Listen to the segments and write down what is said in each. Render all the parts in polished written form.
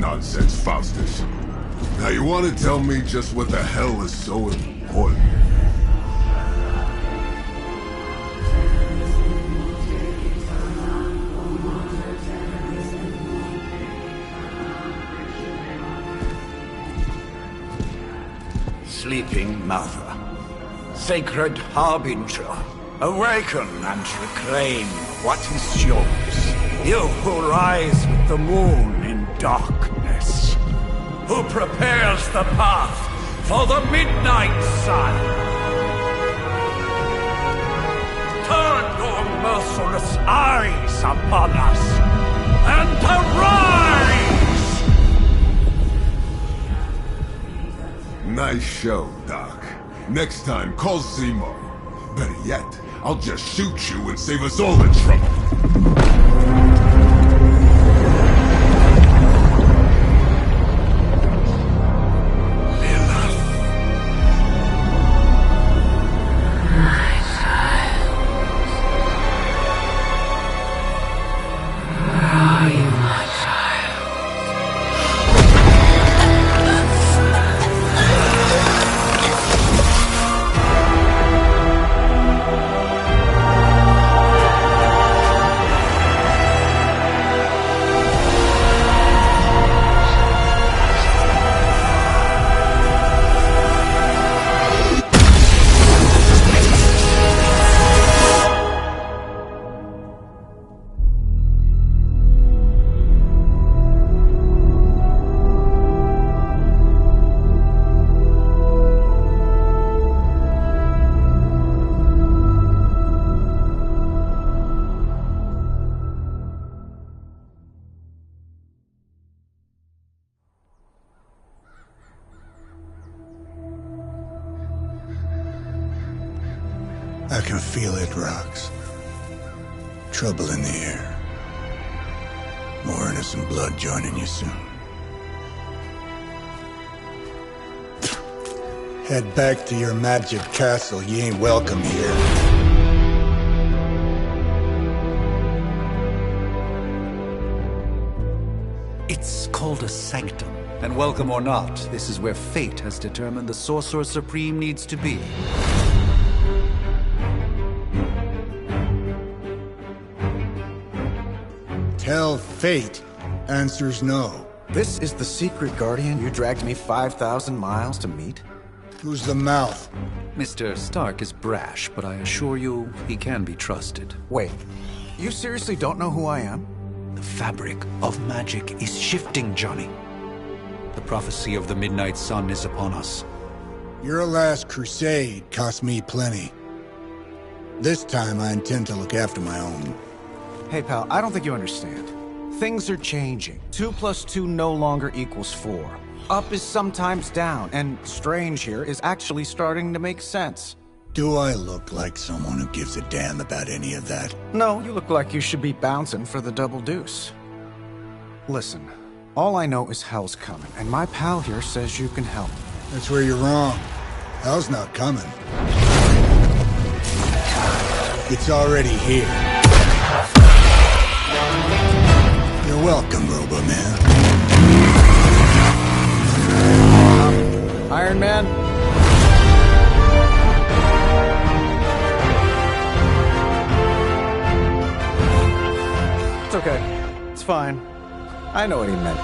nonsense, Faustus. Now you want to tell me just what the hell is so important? Sleeping Mother, sacred harbinger, awaken and reclaim what is yours. You who rise with the moon in darkness, who prepares the path for the midnight sun. Turn your merciless eyes upon us, and arise! Nice show, Doc. Next time, call Zemo. Better yet, I'll just shoot you and save us all the trouble. I can feel it, Rox. Trouble in the air. More innocent blood joining you soon. Head back to your magic castle. You ain't welcome here. It's called a sanctum. And welcome or not, this is where fate has determined the Sorcerer Supreme needs to be. Tell fate. Answers no. This is the secret guardian you dragged me 5,000 miles to meet? Who's the mouth? Mr. Stark is brash, but I assure you, he can be trusted. Wait, you seriously don't know who I am? The fabric of magic is shifting, Johnny. The prophecy of the Midnight Sun is upon us. Your last crusade cost me plenty. This time I intend to look after my own. Hey pal, I don't think you understand. Things are changing. 2 + 2 no longer equals 4. Up is sometimes down, and strange here is actually starting to make sense. Do I look like someone who gives a damn about any of that? No, you look like you should be bouncing for the double deuce. Listen, all I know is hell's coming, and my pal here says you can help. That's where you're wrong. Hell's not coming. It's already here. You're welcome, Robo-Man. Iron Man? It's okay. It's fine. I know what he meant.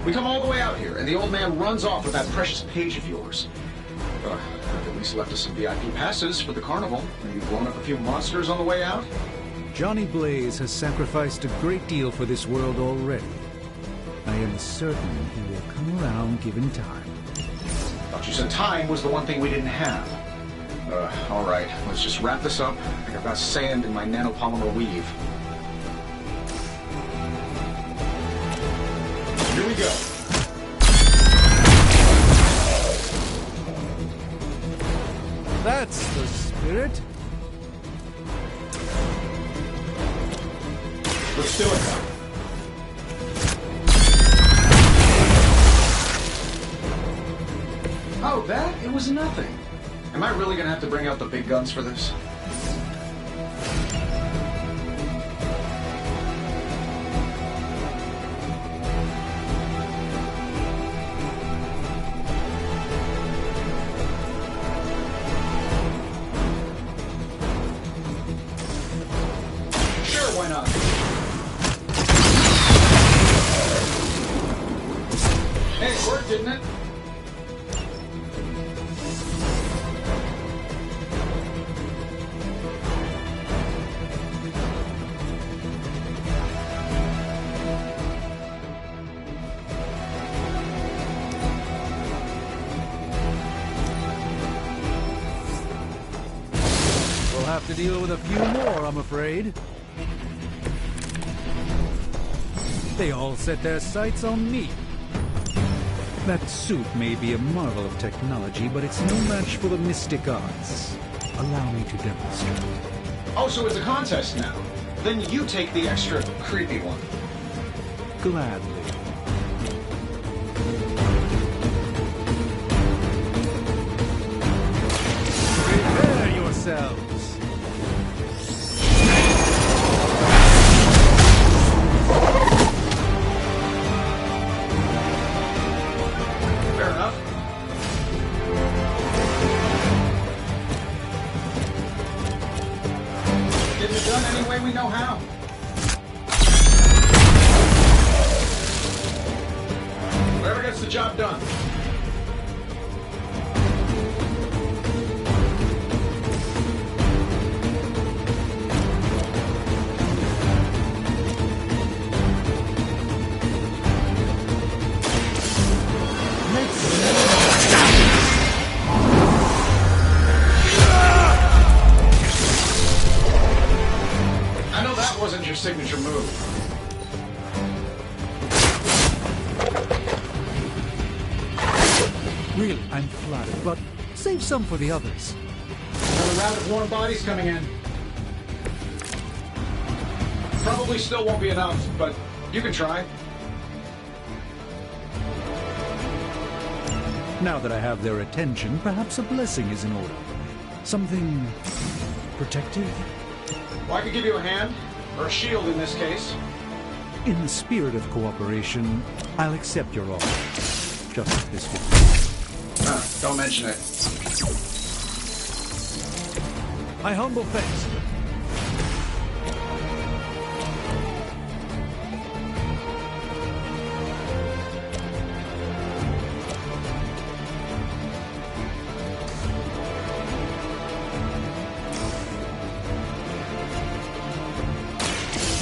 We come all the way out here, and the old man runs off with that precious page of yours. I've at least left us some VIP passes for the carnival. Maybe blown up a few monsters on the way out? Johnny Blaze has sacrificed a great deal for this world already. I am certain he will come around given time. Thought you said time was the one thing we didn't have. All right, let's just wrap this up. I think I've got sand in my nanopolymer weave. Here we go. That's the spirit. Let's do it. Oh, that? It was nothing. Am I really gonna have to bring out the big guns for this? Sure, why not? Hey, it worked, didn't it? We'll have to deal with a few more, I'm afraid. They all set their sights on me. That suit may be a marvel of technology, but it's no match for the mystic arts. Allow me to demonstrate. Oh, so it's a contest now. Then you take the extra creepy one. Gladly. Prepare yourselves. Fair enough. Getting it done any way we know how. Whoever gets the job done. I know that wasn't your signature move. Really, I'm flattered, but save some for the others. Another round of warm bodies coming in. Probably still won't be enough, but you can try. Now that I have their attention, perhaps a blessing is in order. Something protective? Well, I could give you a hand, or a shield in this case. In the spirit of cooperation, I'll accept your offer. Just this one. Don't mention it. My humble thanks.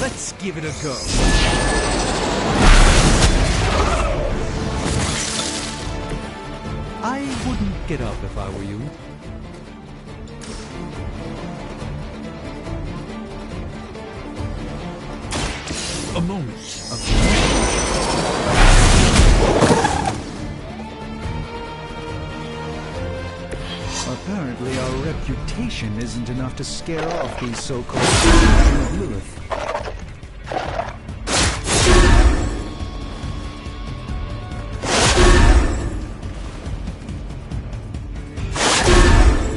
Let's give it a go. I wouldn't get up if I were you. A moment of... Apparently our reputation isn't enough to scare off these so-called children of Lilith.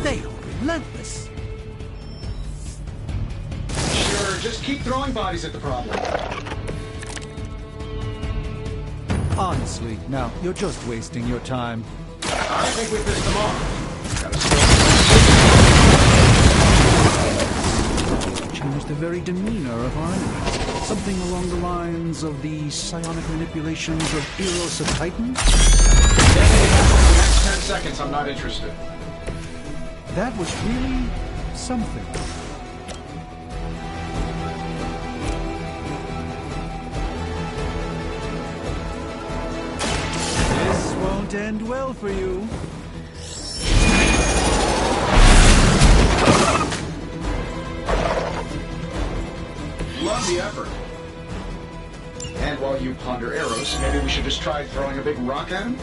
They are relentless. Sure, just keep throwing bodies at the problem. Honestly, now, you're just wasting your time. I think we pissed them off. Change the very demeanor of our enemies. Something along the lines of the psionic manipulations of Eros of Titan? Next 10 seconds, I'm not interested. That was really something. This won't end well for you. Love the effort. And while you ponder arrows, maybe we should just try throwing a big rock at him?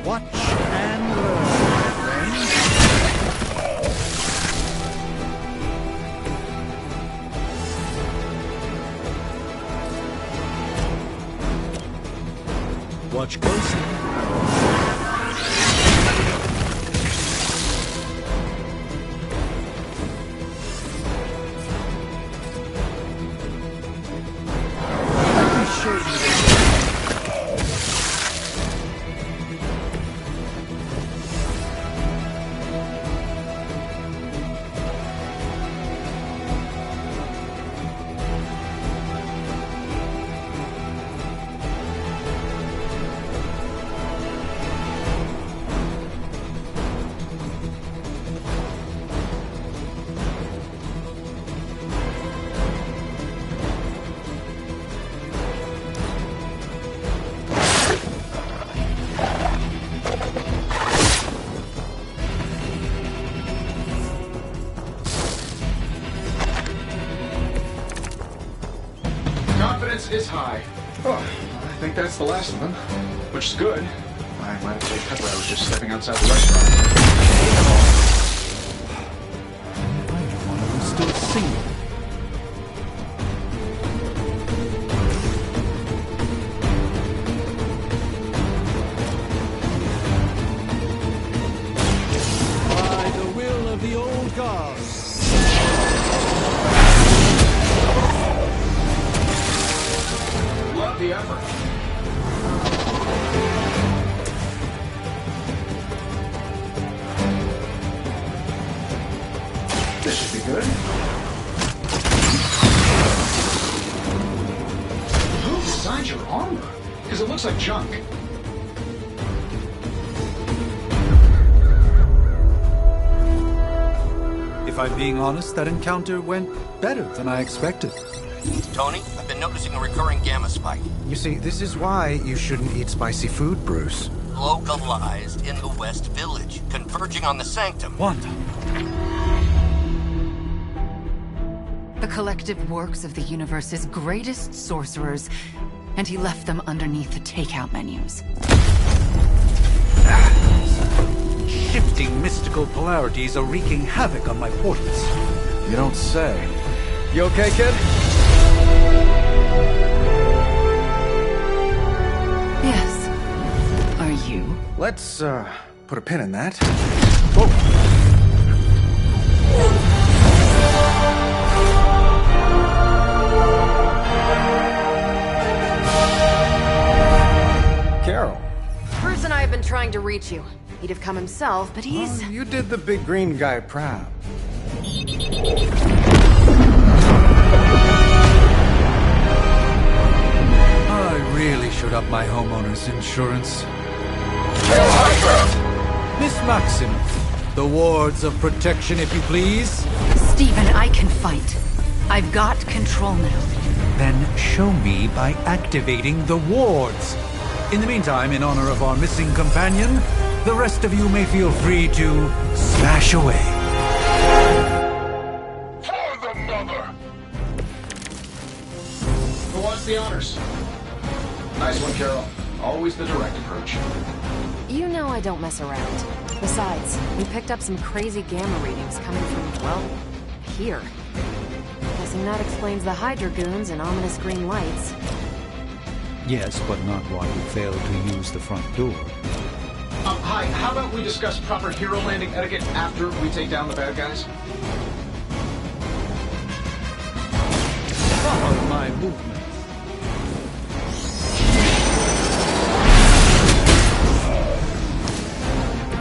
Watch and learn, friends. Watch closely. Confidence is high. Oh, I think that's the last of them, which is good. I might have told Pepper I was just stepping outside the restaurant. I'm one of them still single. By the will of the old gods. Love the effort. This should be good. Who designed your armor? Because it looks like junk. If I'm being honest, that encounter went better than I expected. Tony, I've been noticing a recurring gamma spike. You see, this is why you shouldn't eat spicy food, Bruce. Localized in the West Village, converging on the Sanctum. Wanda. The collective works of the universe's greatest sorcerers, and he left them underneath the takeout menus. Shifting mystical polarities are wreaking havoc on my portals. You don't say. You okay, kid? Yes. Are you? Let's, put a pin in that. Carol. Bruce and I have been trying to reach you. He'd have come himself, but he's... Oh, you did the big green guy proud. I really should up my homeowner's insurance. Miss Maximoff, the wards of protection, if you please. Stephen, I can fight. I've got control now. Then show me by activating the wards. In the meantime, in honor of our missing companion, the rest of you may feel free to smash away. For the mother! Who wants the honors? Nice one, Carol. Always the direct approach. You know I don't mess around. Besides, we picked up some crazy gamma readings coming from, well, here. Guessing that explains the Hydra goons and ominous green lights. Yes, but not while you fail to use the front door. Hi, how about we discuss proper hero landing etiquette after we take down the bad guys? Follow my movement.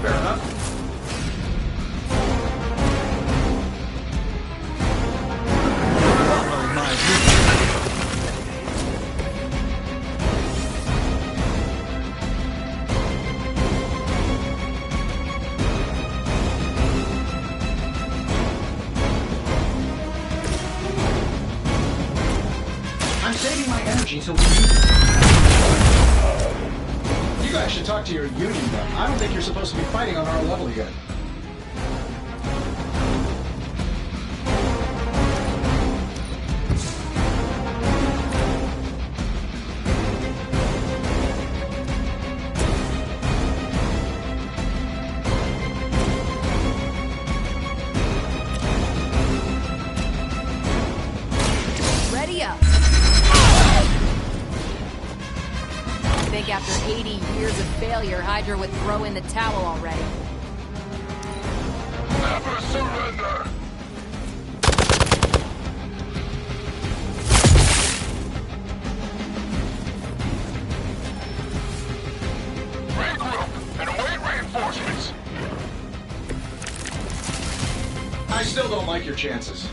Fair enough. Follow my movement. I'm saving my energy until we use it. You guys should talk to your union, though. I don't think you're supposed to be fighting on our level yet. Ready up. think after 80 years of failure, Hydra would throw in the towel already. Never surrender! Regroup and await reinforcements! I still don't like your chances.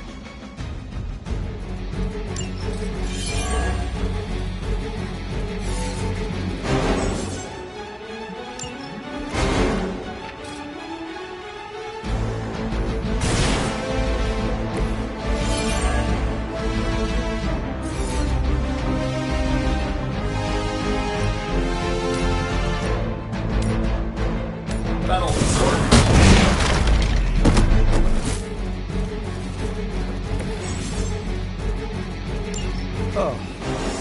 Oh,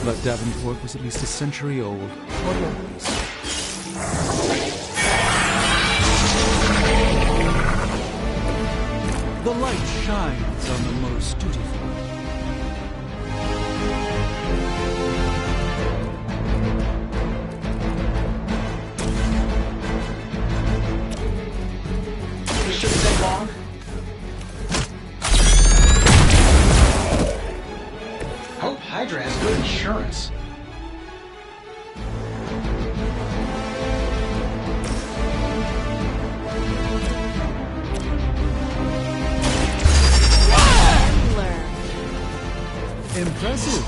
but Davenport was at least a century old. What always? The light shines on the most dutiful. This shouldn't take long. Hope Hydra has good insurance. Impressive.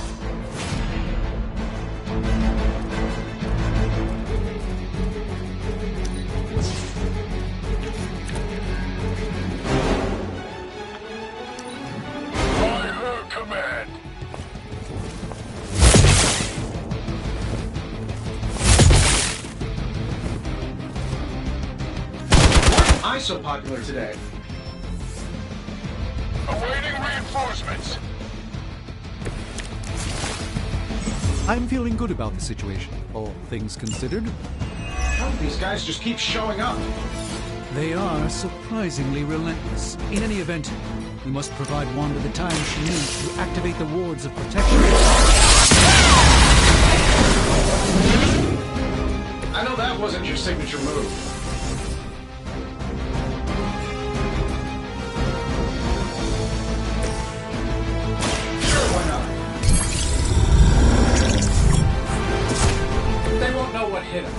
By her command! Why am I so popular today? Awaiting reinforcements! I'm feeling good about the situation, all things considered. How do these guys just keep showing up? They are surprisingly relentless. In any event, we must provide Wanda the time she needs to activate the wards of protection. I know that wasn't your signature move. Sure, why not? They won't know what hit him.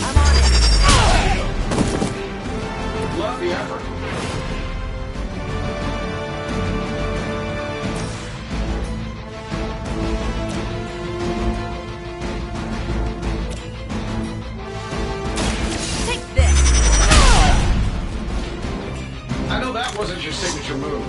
I'm on it. Love the effort. Take this. I know that wasn't your signature move.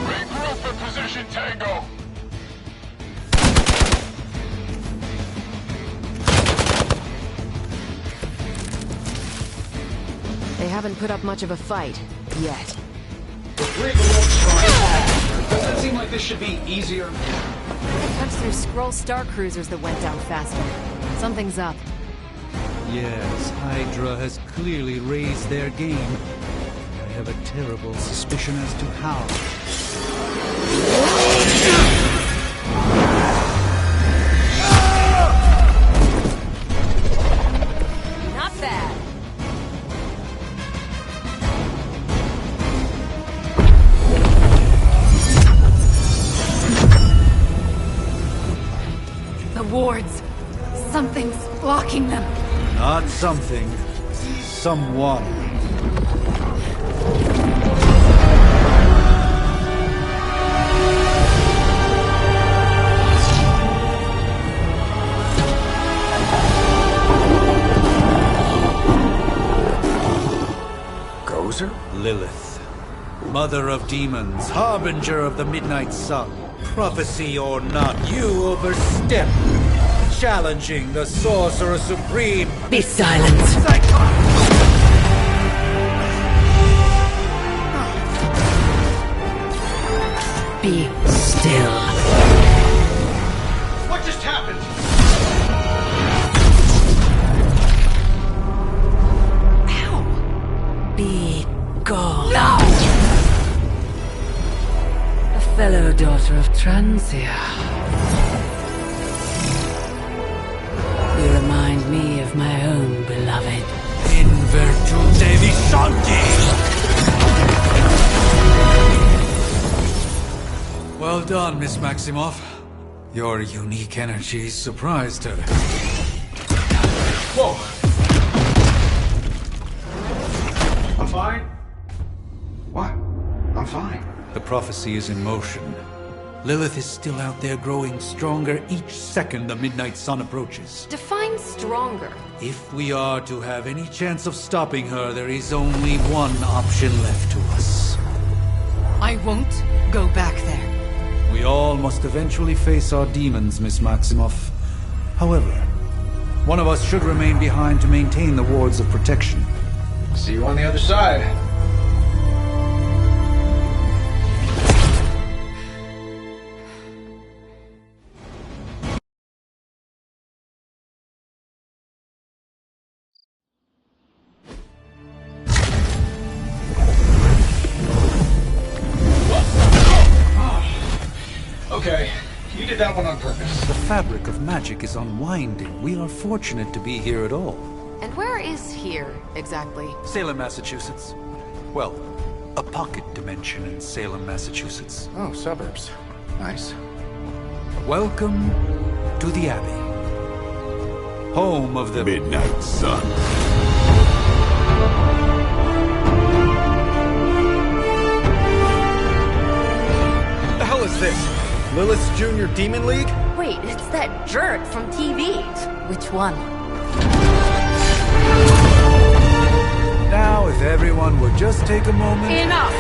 Regroup for position, Tango! They haven't put up much of a fight yet. The three of them won't try. Doesn't it seem like this should be easier? It cuts through Skrull Star Cruisers that went down faster. Something's up. Yes, Hydra has clearly raised their game. I have a terrible suspicion as to how. Not bad. The wards. Something's blocking them. Not something. Someone. Gozer? Lilith. Mother of demons, harbinger of the midnight sun. Prophecy or not, you overstep. Challenging the Sorcerer Supreme. Be silent. Be still. What just happened? Ow! Be gone. No! A fellow daughter of Transia. You remind me of my own beloved. In virtute vishanti! Well done, Miss Maximoff. Your unique energy surprised her. Whoa! I'm fine. What? I'm fine. The prophecy is in motion. Lilith is still out there growing stronger each second the midnight sun approaches. Define stronger. If we are to have any chance of stopping her, there is only one option left to us. I won't go back there. We all must eventually face our demons, Miss Maximoff. However, one of us should remain behind to maintain the wards of protection. See you on the other side. Okay, you did that one on purpose. The fabric of magic is unwinding. We are fortunate to be here at all. And where is here, exactly? Salem, Massachusetts. Well, a pocket dimension in Salem, Massachusetts. Oh, suburbs. Nice. Welcome to the Abbey. Home of the Midnight Sun. What the hell is this? Lilith's Junior Demon League? Wait, it's that jerk from TV. Which one? Now, if everyone would just take a moment... Enough!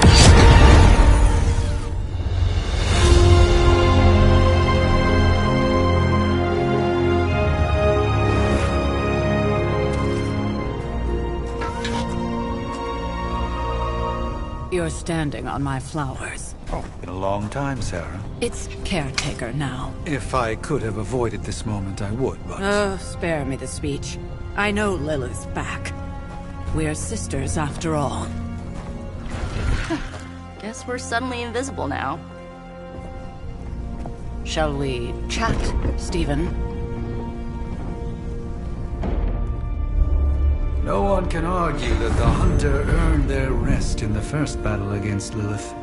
You're standing on my flowers. Oh, been a long time, Sarah. It's caretaker now. If I could have avoided this moment, I would, but... Oh, spare me the speech. I know Lilith's back. We're sisters after all. Guess we're suddenly invisible now. Shall we chat, Stephen? No one can argue that the Hunter earned their rest in the first battle against Lilith.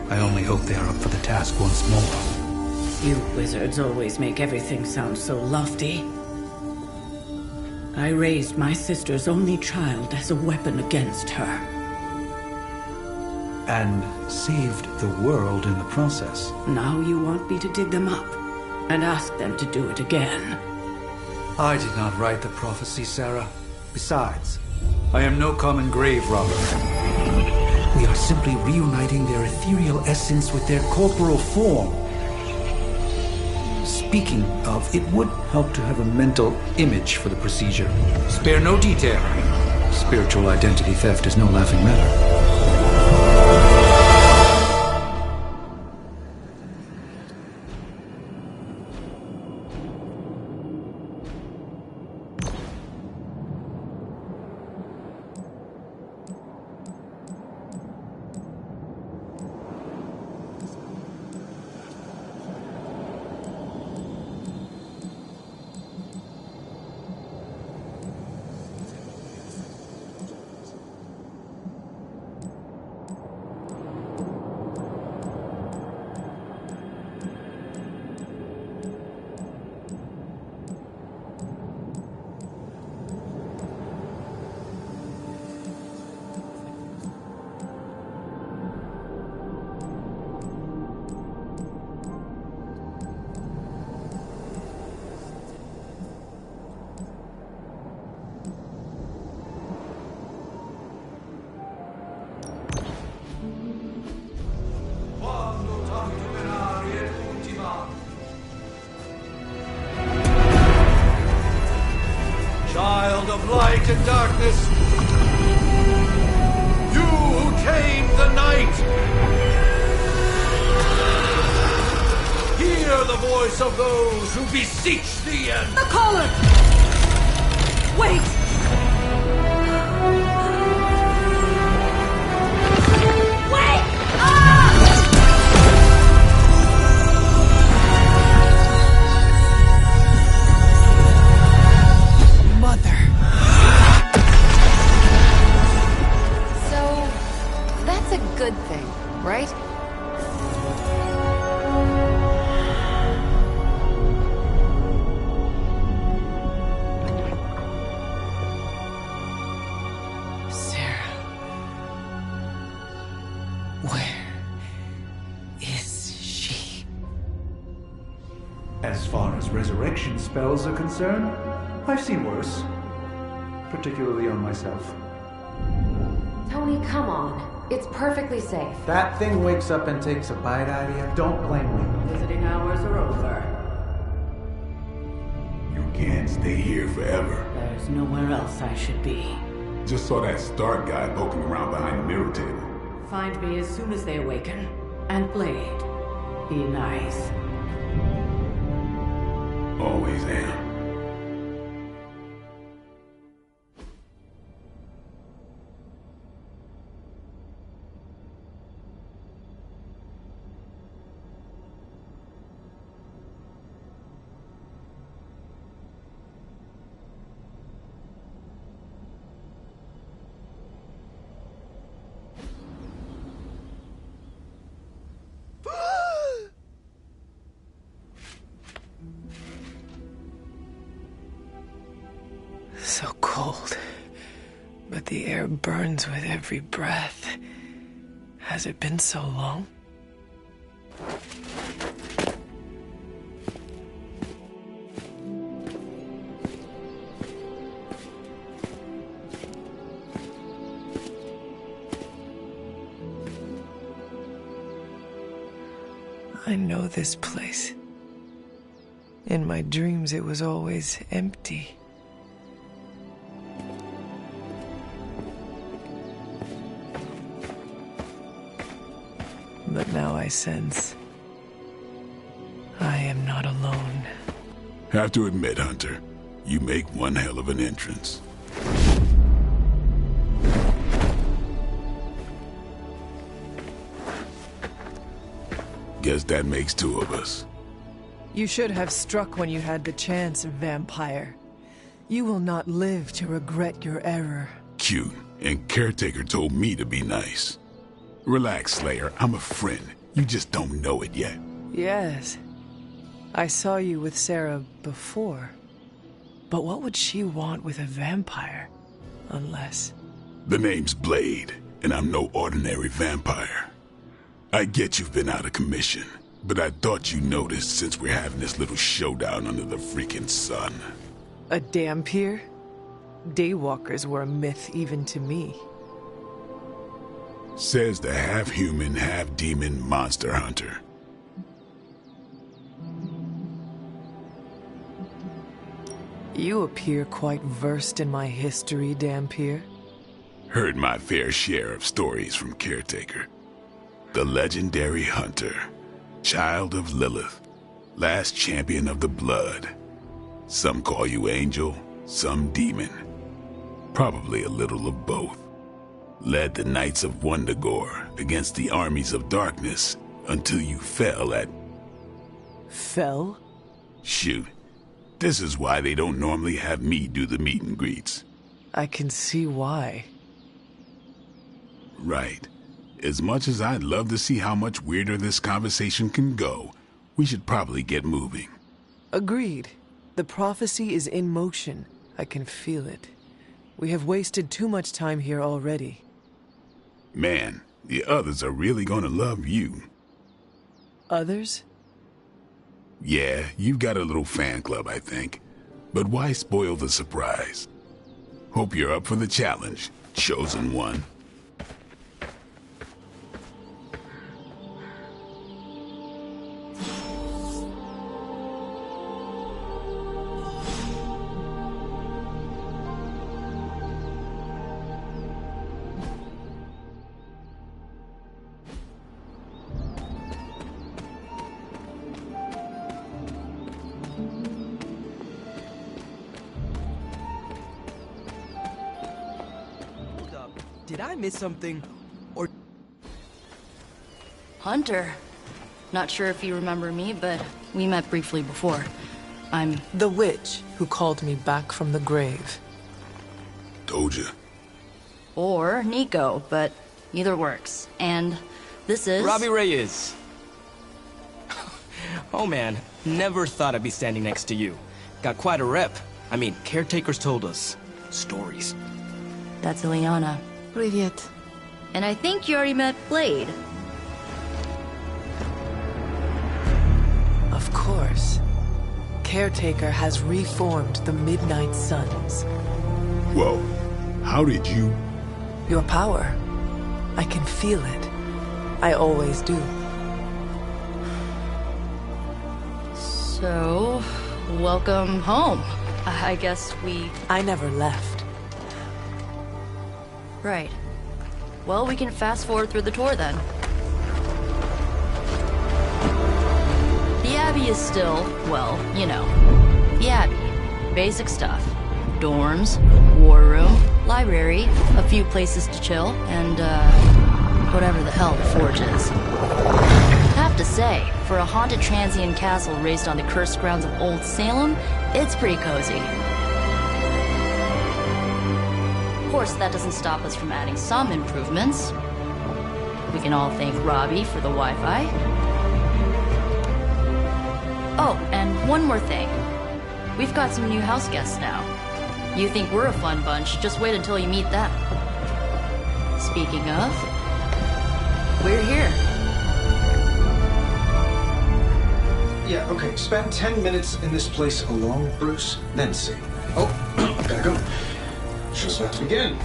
I only hope they are up for the task once more. You wizards always make everything sound so lofty. I raised my sister's only child as a weapon against her. And saved the world in the process. Now you want me to dig them up and ask them to do it again. I did not write the prophecy, Sarah. Besides, I am no common grave robber. We are simply reuniting their ethereal essence with their corporal form. Speaking of, it would help to have a mental image for the procedure. Spare no detail. Spiritual identity theft is no laughing matter. Child of light and darkness, you who tame the night, voice of those who beseech thee and... The caller! Wait! Wait! Mother. So, that's a good thing, right? Sarah. Where is she? As far as resurrection spells are concerned, I've seen worse. Particularly on myself. Tony, come on. It's perfectly safe. That thing wakes up and takes a bite out of you. Don't blame me. Visiting hours are over. You can't stay here forever. There's nowhere else I should be. Just saw that Stark guy poking around behind the mirror table. Find me as soon as they awaken. And Blade, be nice. Always am. So cold, but the air burns with every breath. Has it been so long? I know this place. In my dreams, it was always empty. But now I sense I am not alone. Have to admit, Hunter, you make one hell of an entrance. Guess that makes two of us. You should have struck when you had the chance, vampire. You will not live to regret your error. Cute, and Caretaker told me to be nice. Relax, Slayer. I'm a friend. You just don't know it yet. Yes. I saw you with Sarah before. But what would she want with a vampire? Unless... The name's Blade, and I'm no ordinary vampire. I get you've been out of commission, but I thought you noticed since we're having this little showdown under the freaking sun. A Dhampir? Daywalkers were a myth even to me. Says the half-human, half-demon monster hunter. You appear quite versed in my history, Dhampir. Heard my fair share of stories from Caretaker. The legendary hunter, child of Lilith, last champion of the blood. Some call you angel, some demon. Probably a little of both. Led the Knights of Wundagore against the armies of darkness until you fell at... Fell? Shoot. This is why they don't normally have me do the meet and greets. I can see why. Right. As much as I'd love to see how much weirder this conversation can go, we should probably get moving. Agreed. The prophecy is in motion. I can feel it. We have wasted too much time here already. Man, the others are really gonna love you. Others? Yeah, you've got a little fan club, I think. But why spoil the surprise? Hope you're up for the challenge, chosen one. I miss something? Or... Hunter. Not sure if you remember me, but we met briefly before. I'm... The witch who called me back from the grave. Told ya. Or Nico, but either works. And this is... Robbie Reyes. Oh man, never thought I'd be standing next to you. Got quite a rep. I mean, caretakers told us. Stories. That's Ileana. Привет. And I think you already met Blade. Of course. Caretaker has reformed the Midnight Suns. Whoa. How did you... Your power. I can feel it. I always do. So, welcome home. I guess we... I never left. Right. Well, we can fast forward through the tour then. The Abbey is still, well, you know, the Abbey. Basic stuff. Dorms, war room, library, a few places to chill, and, whatever the hell the Forge is. Have to say, for a haunted transient castle raised on the cursed grounds of Old Salem, it's pretty cozy. Of course, that doesn't stop us from adding some improvements. We can all thank Robbie for the Wi-Fi. Oh, and one more thing. We've got some new house guests now. You think we're a fun bunch, just wait until you meet them. Speaking of, we're here. Yeah, okay. Spend 10 minutes in this place alone, Bruce, then see. Oh, gotta go. Show's about to begin.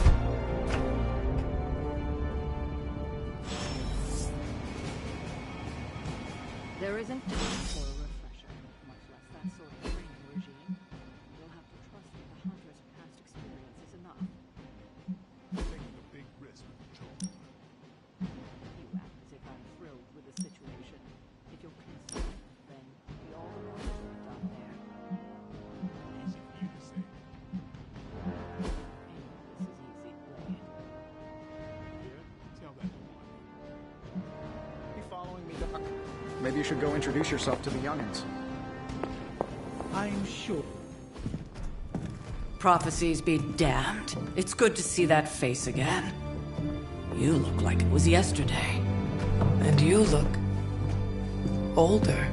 There isn't time for a refresher, much less that sort of training regime. You'll have to trust that the Hunter's past experience is enough. Taking a big risk, Joel. You act as if I'm thrilled with the situation. If you'll consent, then we all know what's done there. Easy for you to say. This is easy, Blade. Yeah? Tell that to Wanda. You following me, Doc? Maybe you should go introduce yourself to the youngins. I'm sure. Prophecies be damned. It's good to see that face again. You look like it was yesterday. And you look... older.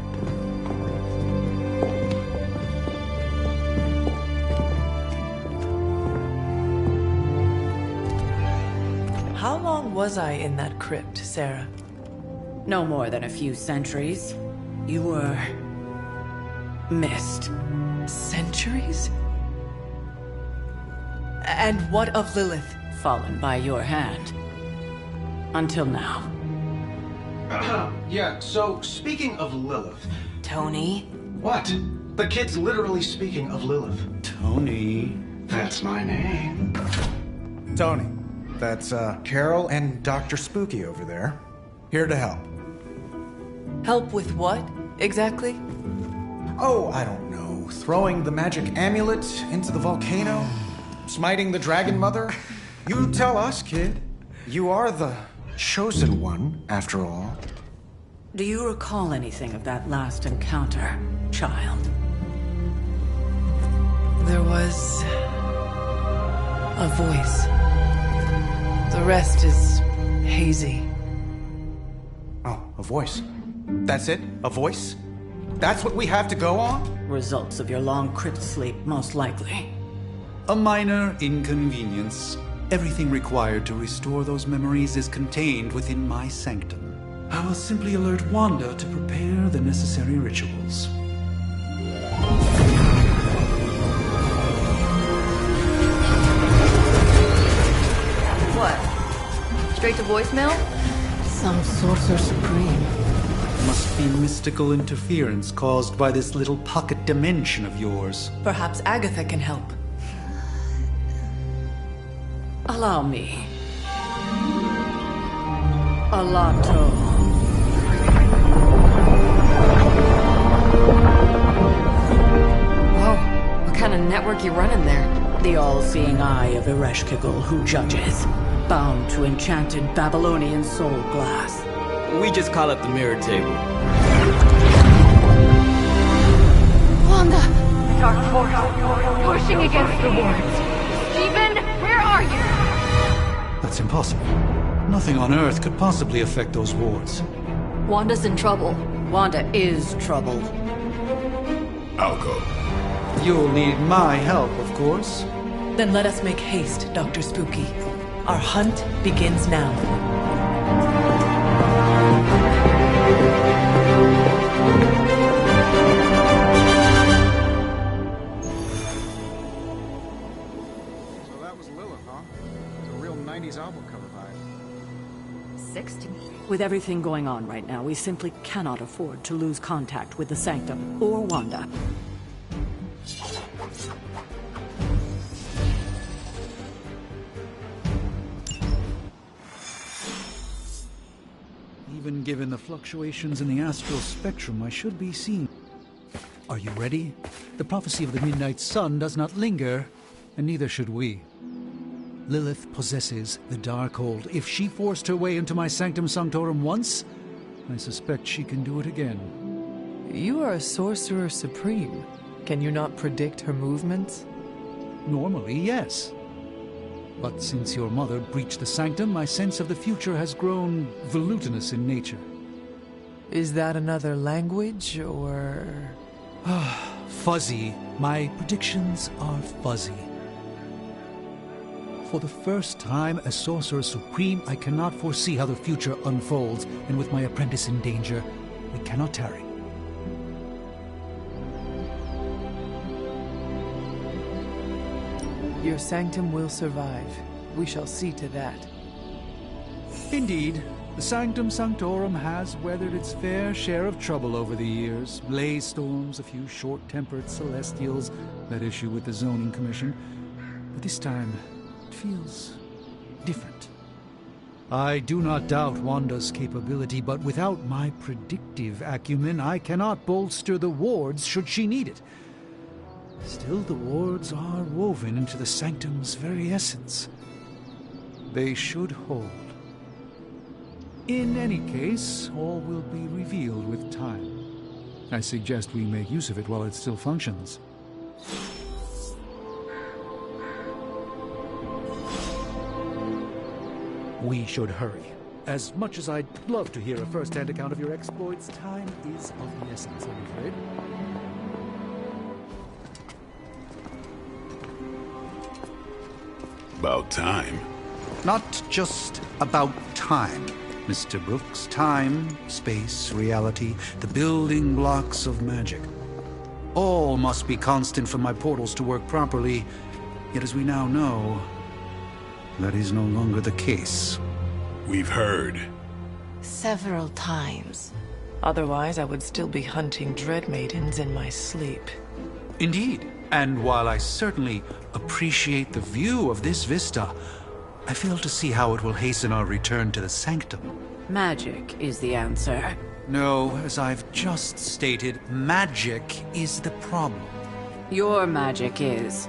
How long was I in that crypt, Sarah? No more than a few centuries. You were... missed. Centuries? And what of Lilith? Fallen by your hand. Until now. Yeah, so speaking of Lilith... Tony? What? The kid's literally speaking of Lilith. Tony. That's my name. Tony. That's, Carol and Dr. Spooky over there. Here to help. Help with what, exactly? Oh, I don't know. Throwing the magic amulet into the volcano? Smiting the Dragon Mother? You tell us, kid. You are the chosen one, after all. Do you recall anything of that last encounter, child? There was... a voice. The rest is hazy. Oh, a voice. That's it? A voice? That's what we have to go on? Results of your long crypt sleep, most likely. A minor inconvenience. Everything required to restore those memories is contained within my sanctum. I will simply alert Wanda to prepare the necessary rituals. What? Straight to voicemail? Some sorcerer supreme. Must be mystical interference caused by this little pocket dimension of yours. Perhaps Agatha can help. Allow me. Alato. Whoa, what kind of network you running there? The all-seeing eye of Ereshkigal who judges. bound to enchanted Babylonian soul glass. We just call it the mirror table. Wanda! Dark portal, pushing against the wards. Stephen, where are you? That's impossible. Nothing on Earth could possibly affect those wards. Wanda's in trouble. Wanda is troubled. I'll go. You'll need my help, of course. Then let us make haste, Dr. Spooky. Our hunt begins now. So that was Lilith, huh? It's a real 90s album cover vibe. 60. With everything going on right now, we simply cannot afford to lose contact with the Sanctum or Wanda. Even given the fluctuations in the astral spectrum, I should be seen. Are you ready? The prophecy of the Midnight Sun does not linger, and neither should we. Lilith possesses the Darkhold. If she forced her way into my Sanctum Sanctorum once, I suspect she can do it again. You are a sorcerer supreme. Can you not predict her movements? Normally, yes. But since your mother breached the Sanctum, my sense of the future has grown volutinous in nature. Is that another language, or...? Fuzzy. My predictions are fuzzy. For the first time as Sorcerer Supreme, I cannot foresee how the future unfolds, and with my apprentice in danger, we cannot tarry. Your sanctum will survive. We shall see to that. Indeed, the Sanctum Sanctorum has weathered its fair share of trouble over the years. Blaze storms, a few short-tempered celestials that issue with the Zoning Commission. But this time, it feels different. I do not doubt Wanda's capability, but without my predictive acumen, I cannot bolster the wards should she need it. Still, the wards are woven into the Sanctum's very essence. They should hold. In any case, all will be revealed with time. I suggest we make use of it while it still functions. We should hurry. As much as I'd love to hear a first-hand account of your exploits, time is of the essence, I'm afraid. About time. Not just about time, Mr. Brooks. Time, space, reality, the building blocks of magic. All must be constant for my portals to work properly, yet as we now know, that is no longer the case. We've heard. Several times. Otherwise, I would still be hunting Dread Maidens in my sleep. Indeed. And while I certainly appreciate the view of this vista, I fail to see how it will hasten our return to the Sanctum. Magic is the answer. No, as I've just stated, magic is the problem. Your magic is...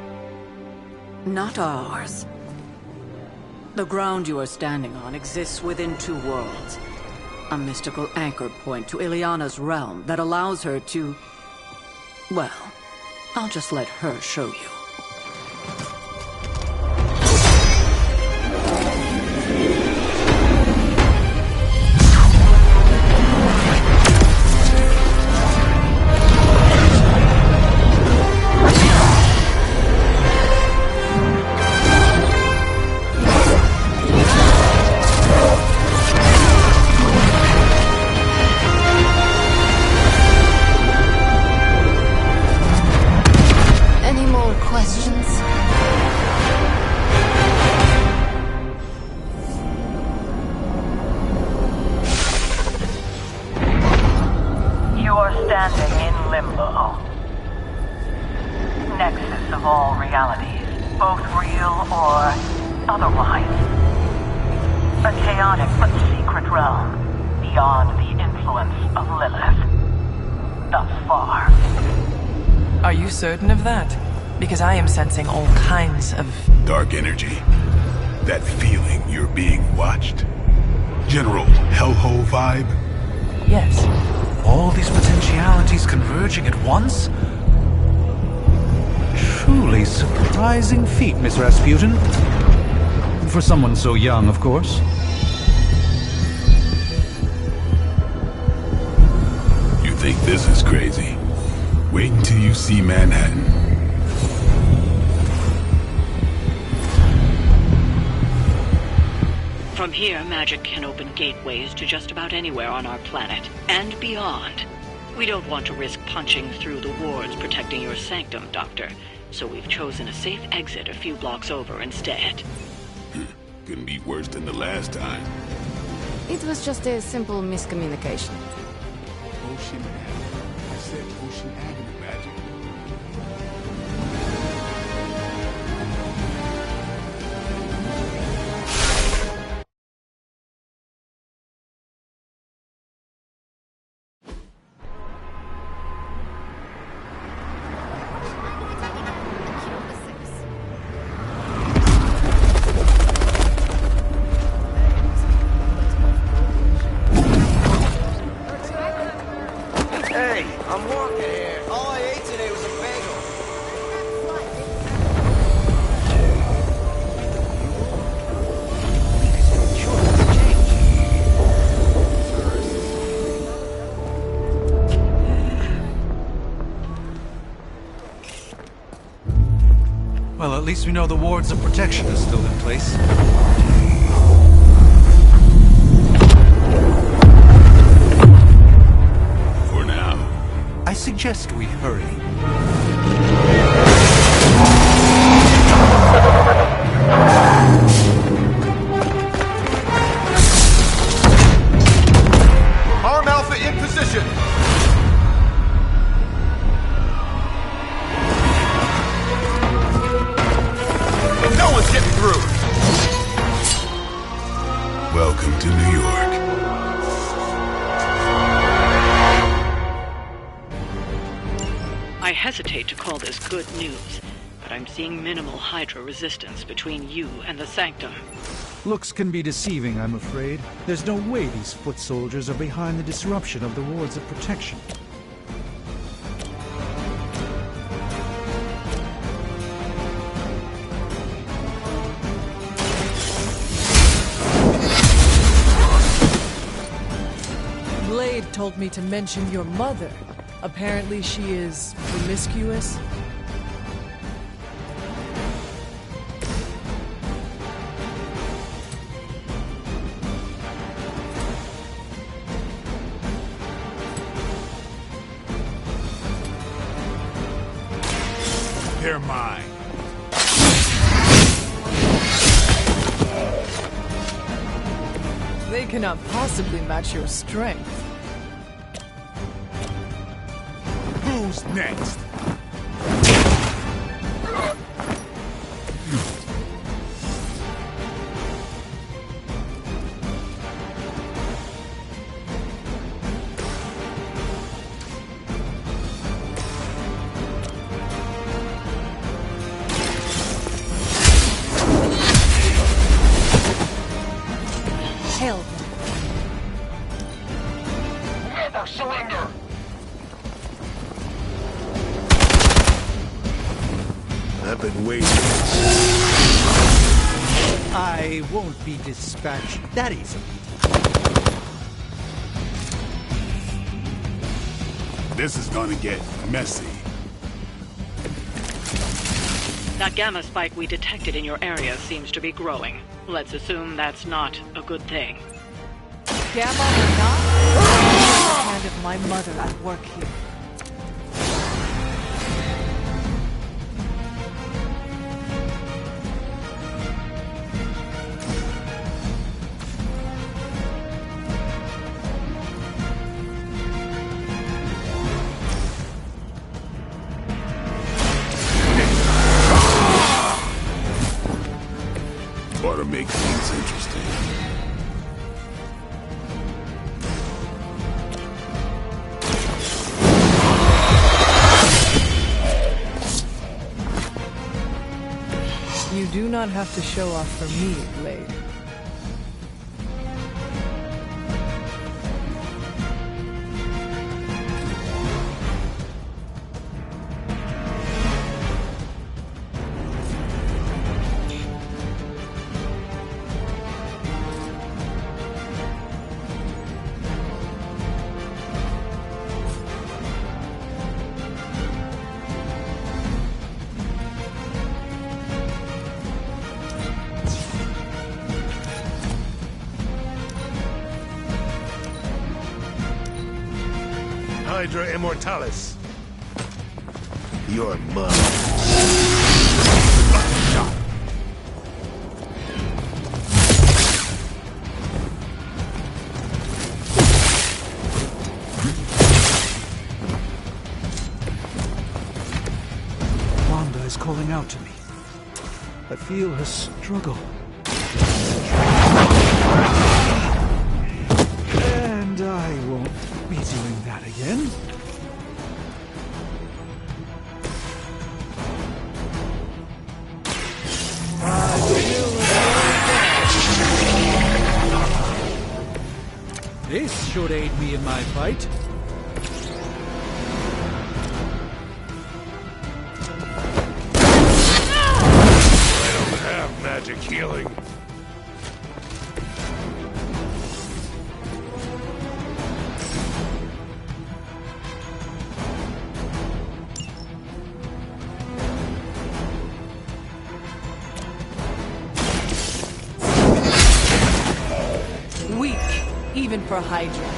not ours. The ground you are standing on exists within two worlds. A mystical anchor point to Ileana's realm that allows her to... well, I'll just let her show you. Certain of that? Because I am sensing all kinds of... dark energy. That feeling you're being watched? General Hellhole vibe? Yes. All these potentialities converging at once? Truly surprising feat, Miss Rasputin. For someone so young, of course. You think this is crazy? Wait until you see Manhattan. From here, magic can open gateways to just about anywhere on our planet, and beyond. We don't want to risk punching through the wards protecting your sanctum, Doctor, so we've chosen a safe exit a few blocks over instead. Couldn't be worse than the last time. It was just a simple miscommunication. Ocean Avenue. I said Ocean Avenue magic. Hey, I'm walking here. All I ate today was a bagel. Well, at least we know the wards of protection are still in place. For now. I suggest we hurry. Arm Alpha in position. No one's getting through. Welcome to New York. I hesitate to call this good news, but I'm seeing minimal Hydra resistance between you and the Sanctum. Looks can be deceiving, I'm afraid. There's no way these foot soldiers are behind the disruption of the wards of protection. Blade told me to mention your mother. Apparently she is promiscuous. They're mine. They cannot possibly match your strength. Who's next? Hail them. Never surrender. I've been waiting. I won't be dispatched that easily. This is gonna get messy. That gamma spike we detected in your area seems to be growing. Let's assume that's not a good thing. Gamma or not, the hand of my mother at work here. Ought to make things interesting. You do not have to show off for me, Blade. Hydra Immortalis. Your mother. Wanda is calling out to me. I feel her struggle. And I won't be doing that again. This should aid me in my fight. I don't have magic healing. Weak, even for Hydra.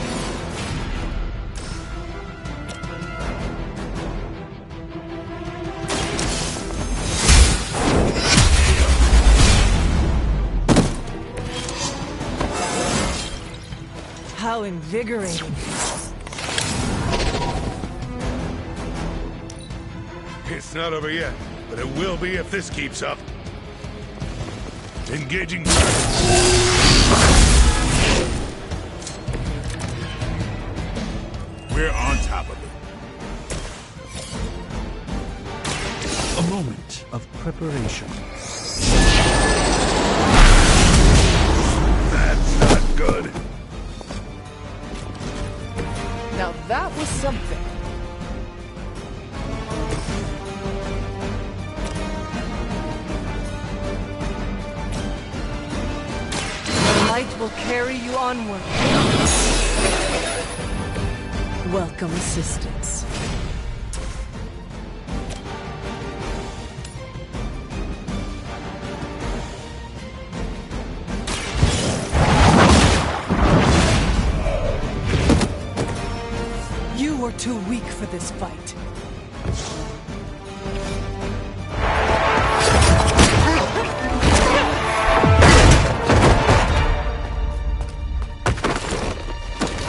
How invigorating. It's not over yet, but it will be if this keeps up. Engaging targets. We're on top of it. A moment of preparation. That's not good. Now that was something. The light will carry you onward. Welcome assistance. You are too weak for this fight.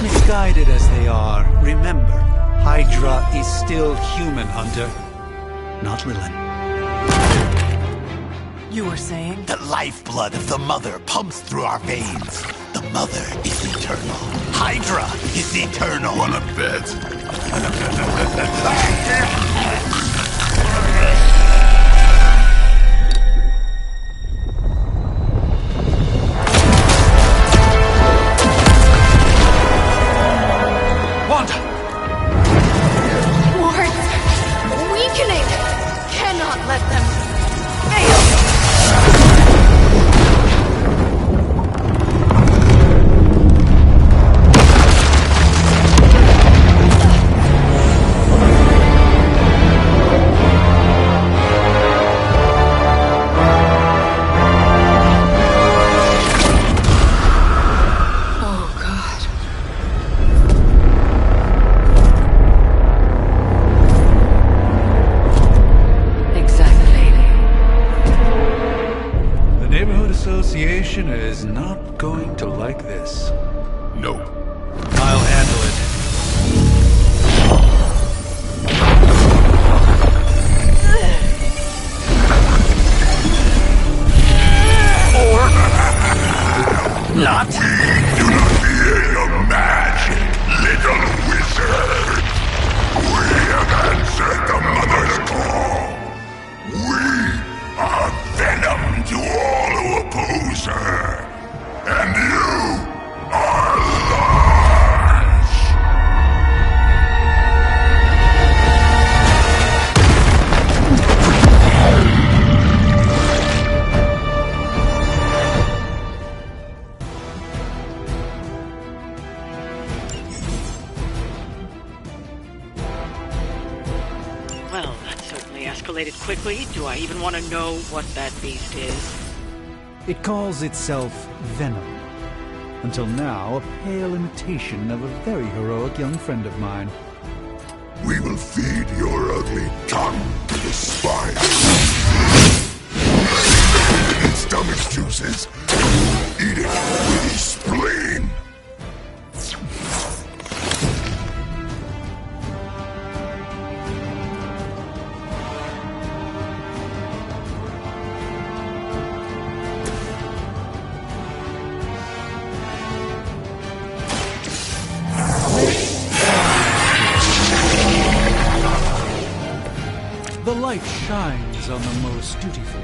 Misguided as they are, remember, Hydra is still human, Hunter. Not Lilin. You were saying? The lifeblood of the Mother pumps through our veins. The Mother is eternal. Hydra is eternal. Wanna bet? Association is not going to like this. Nope. I'll handle it. Or not. We do not fear your magic, little wizard. We have answered the Mother's call. We are Venom escalated quickly. Do I even want to know what that beast is? It calls itself Venom. Until now, a pale imitation of a very heroic young friend of mine. We will feed your ugly tongue to the spider. Its stomach juices. Eat it with his spleen. The light shines on the most dutiful.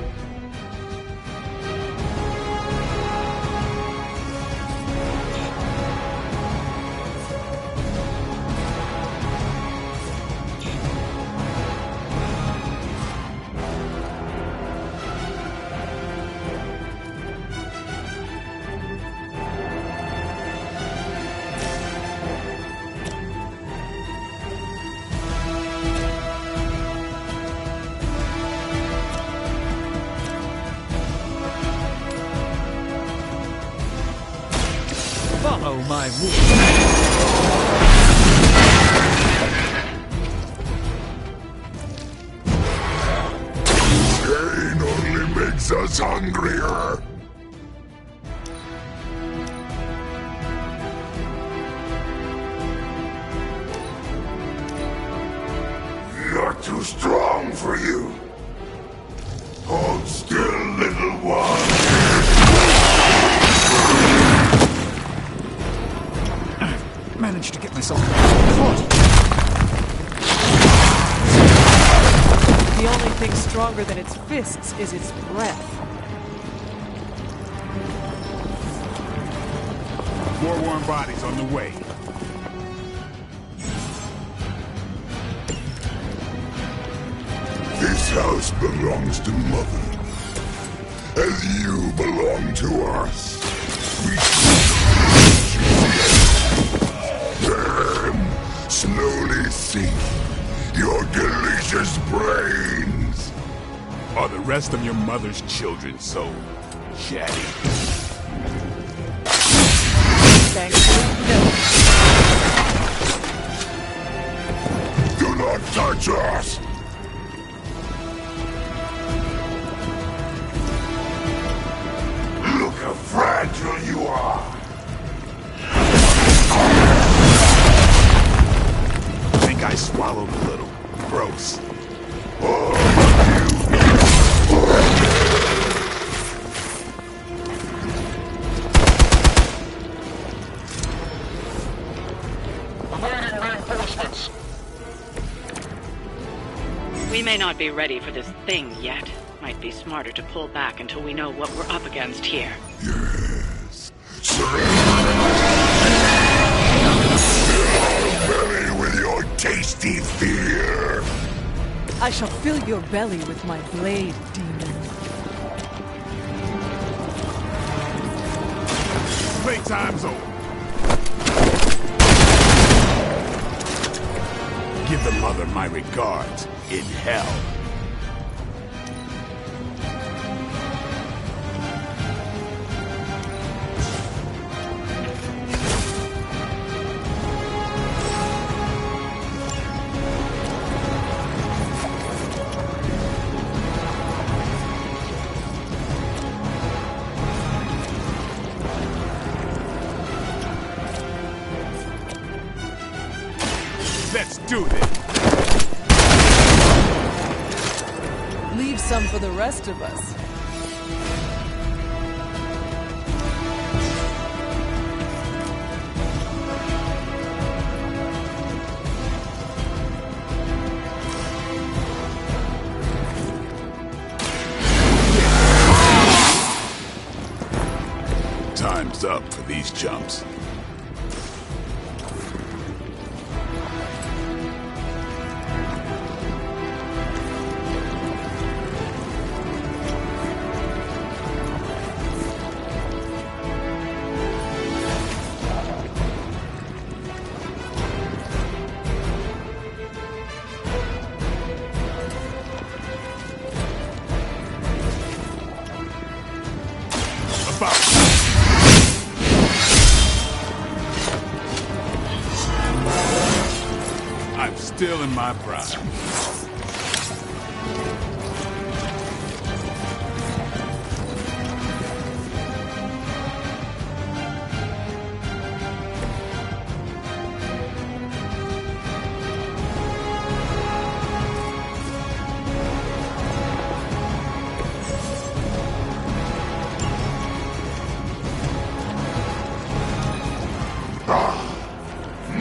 Follow my Pain only makes us hungrier. Not too strong for you. Hold still, little one. Managed to get myself caught. The only thing stronger than its fists is its breath. More warm bodies on the way. This house belongs to Mother, as you belong to us. We then slowly sink your delicious brains. Are the rest of your mother's children so chatty? Thankfully, no. Do not touch us! Look how fragile you are! I swallowed a little. Gross. We may not be ready for this thing yet. Might be smarter to pull back until we know what we're up against here. Yes. Belly with your tasty fear. I shall fill your belly with my blade, demon. Playtime's over. Give the mother my regards in hell. Let's do this. Leave some for the rest of us. Time's up for these chumps. I'm still in my prime.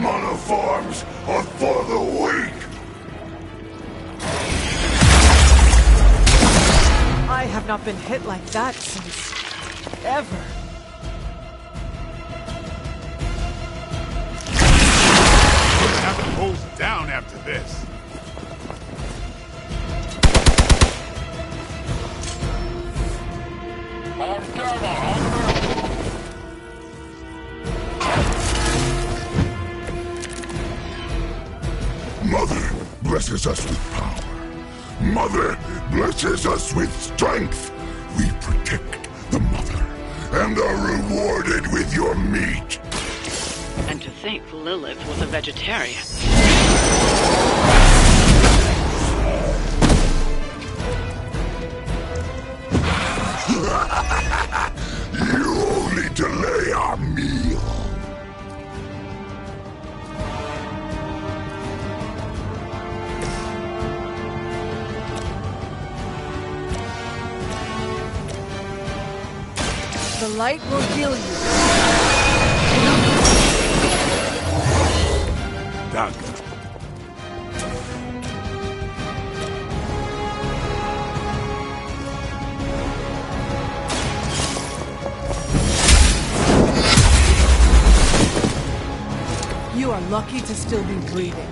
Monoforms are for the weak! I have not been hit like that since... ever. We're gonna have to hose down after this. Mother blesses us with power. Mother blesses us with strength. We protect the mother and are rewarded with your meat. And to think Lilith was a vegetarian. You only delay our meal. The light will heal you. Doctor. You are lucky to still be breathing.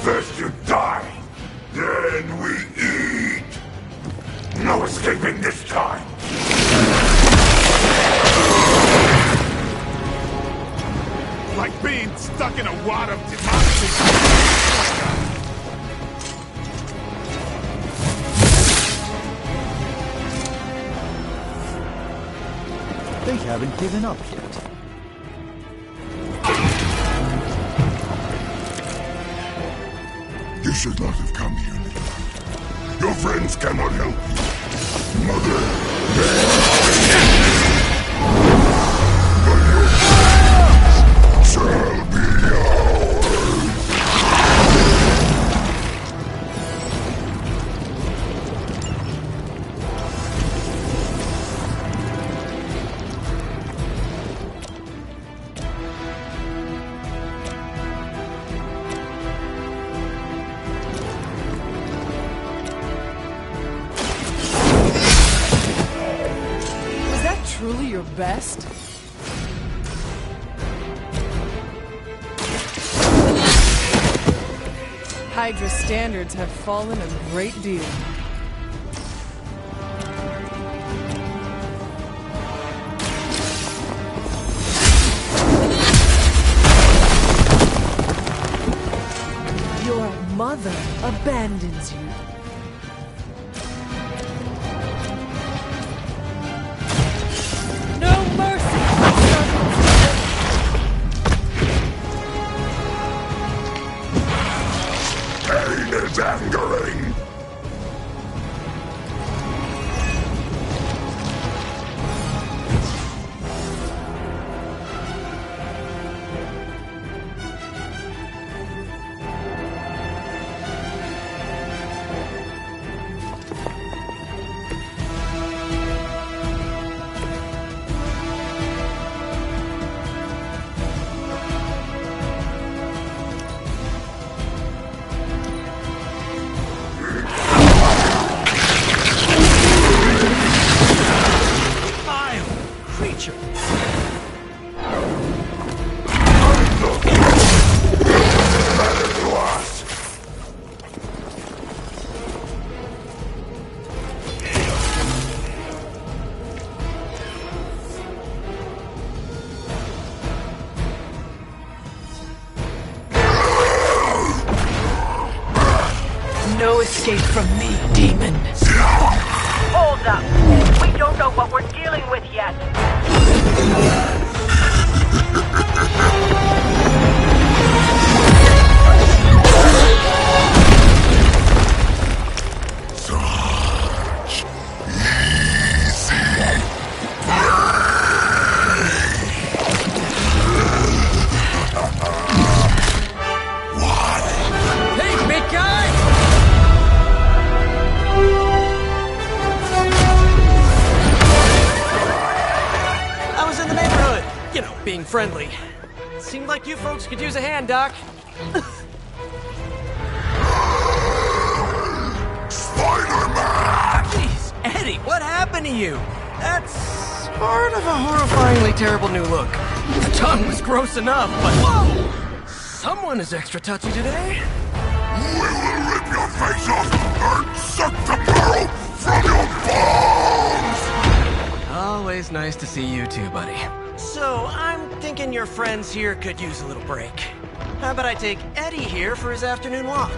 First you die, then we eat. No escaping this time. Like being stuck in a wad of democracy. They haven't given up yet. You should not have come here, Nikolai. Your friends cannot help you. Mother, but your friends shall be ours. Truly your best? Hydra standards have fallen a great deal. Your mother abandons you. Pain is angering. from me, demon. Hold up. We don't know what we're dealing with yet. Such easy Hey, big guy! I was in the neighborhood. You know, being friendly. Seemed like you folks could use a hand, Doc. Spider-Man! Jeez, Eddie, what happened to you? That's part of a horrifyingly terrible new look. The tongue was gross enough, but whoa! Someone is extra touchy today. We will rip your face off and suck the marrow from your bones! Always nice to see you too, buddy. So, I'm thinking your friends here could use a little break. How about I take Eddie here for his afternoon walk?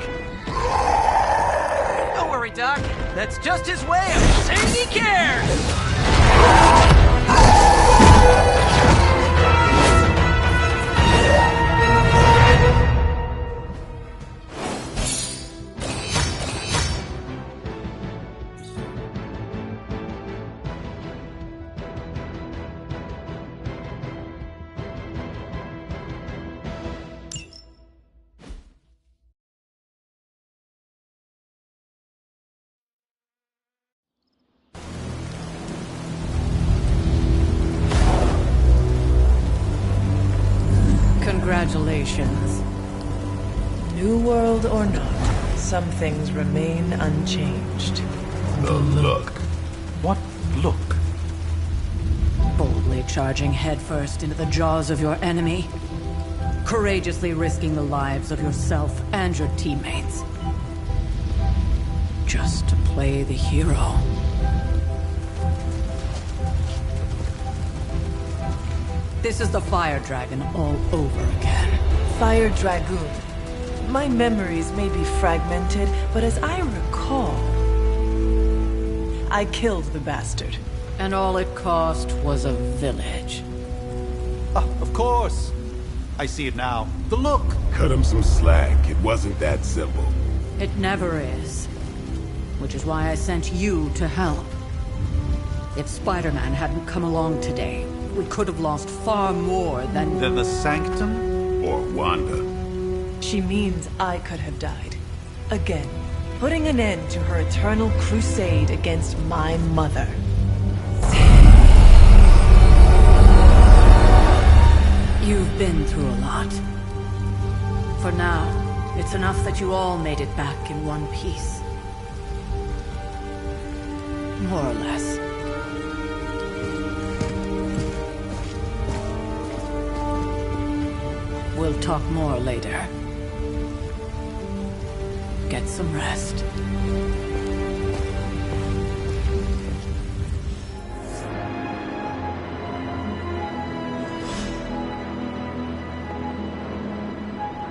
Don't worry, Doc. That's just his way of saying he cares! Congratulations. New world or not, some things remain unchanged. The look. What look? Boldly charging headfirst into the jaws of your enemy. Courageously risking the lives of yourself and your teammates. Just to play the hero. This is the Fire Dragon all over again. Fire Dragoon. My memories may be fragmented, but as I recall, I killed the bastard. And all it cost was a village. Oh, of course. I see it now. The look. Cut him some slack. It wasn't that simple. It never is. Which is why I sent you to help. If Spider-Man hadn't come along today, we could have lost far more than... The Sanctum? Or Wanda. She means I could have died. Again, putting an end to her eternal crusade against my mother. You've been through a lot. For now, it's enough that you all made it back in one piece. More or less. We'll talk more later. Get some rest.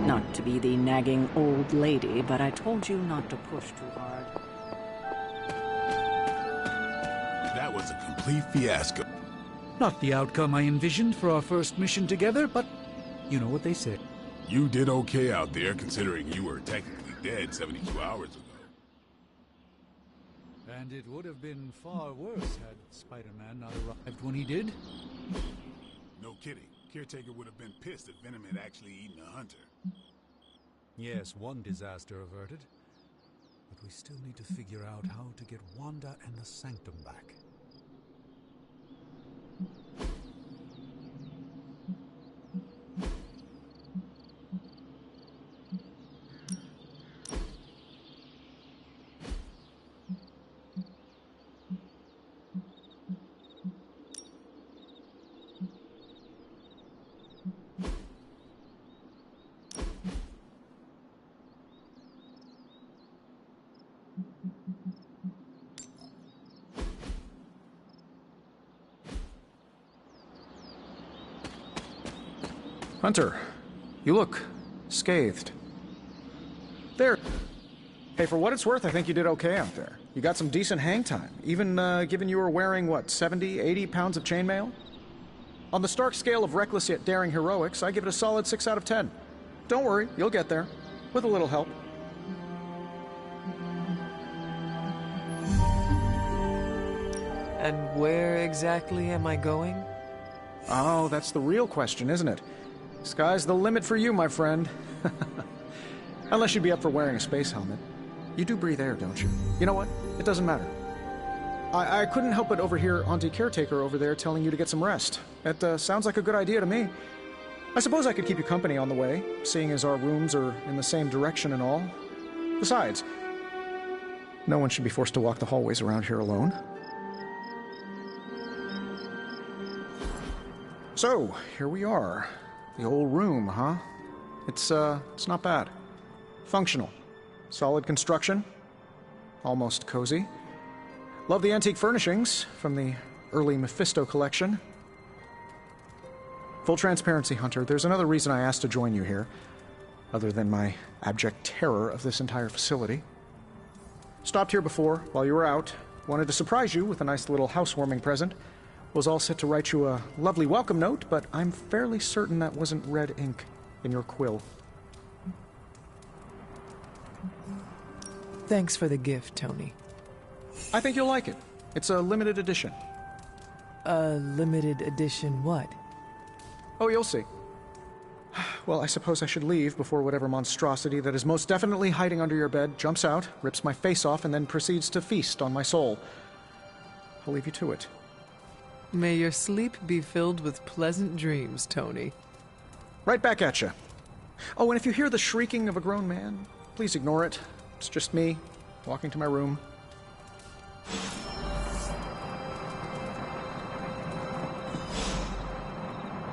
Not to be the nagging old lady, but I told you not to push too hard. That was a complete fiasco. Not the outcome I envisioned for our first mission together, but you know what they say. You did okay out there, considering you were technically dead 72 hours ago. And it would have been far worse had Spider-Man not arrived when he did. No kidding. Caretaker would have been pissed if Venom had actually eaten a hunter. Yes, one disaster averted. But we still need to figure out how to get Wanda and the Sanctum back. Hunter, you look scathed. There. Hey, for what it's worth, I think you did okay out there. You got some decent hang time, even given you were wearing, what, 70, 80 pounds of chainmail? On the Stark scale of reckless yet daring heroics, I give it a solid 6 out of 10. Don't worry, you'll get there. With a little help. And where exactly am I going? Oh, that's the real question, isn't it? Sky's the limit for you, my friend. Unless you'd be up for wearing a space helmet. You do breathe air, don't you? You know what? It doesn't matter. I couldn't help but overhear Auntie Caretaker over there telling you to get some rest. It sounds like a good idea to me. I suppose I could keep you company on the way, seeing as our rooms are in the same direction and all. Besides, no one should be forced to walk the hallways around here alone. So, here we are. The old room, huh? It's not bad. Functional. Solid construction. Almost cozy. Love the antique furnishings from the early Mephisto collection. Full transparency, Hunter, there's another reason I asked to join you here, other than my abject terror of this entire facility. Stopped here before, while you were out. Wanted to surprise you with a nice little housewarming present. Was all set to write you a lovely welcome note, but I'm fairly certain that wasn't red ink in your quill. Thanks for the gift, Tony. I think you'll like it. It's a limited edition. A limited edition what? Oh, you'll see. Well, I suppose I should leave before whatever monstrosity that is most definitely hiding under your bed jumps out, rips my face off, and then proceeds to feast on my soul. I'll leave you to it. May your sleep be filled with pleasant dreams, Tony. Right back at you. Oh, and if you hear the shrieking of a grown man, please ignore it. It's just me, walking to my room.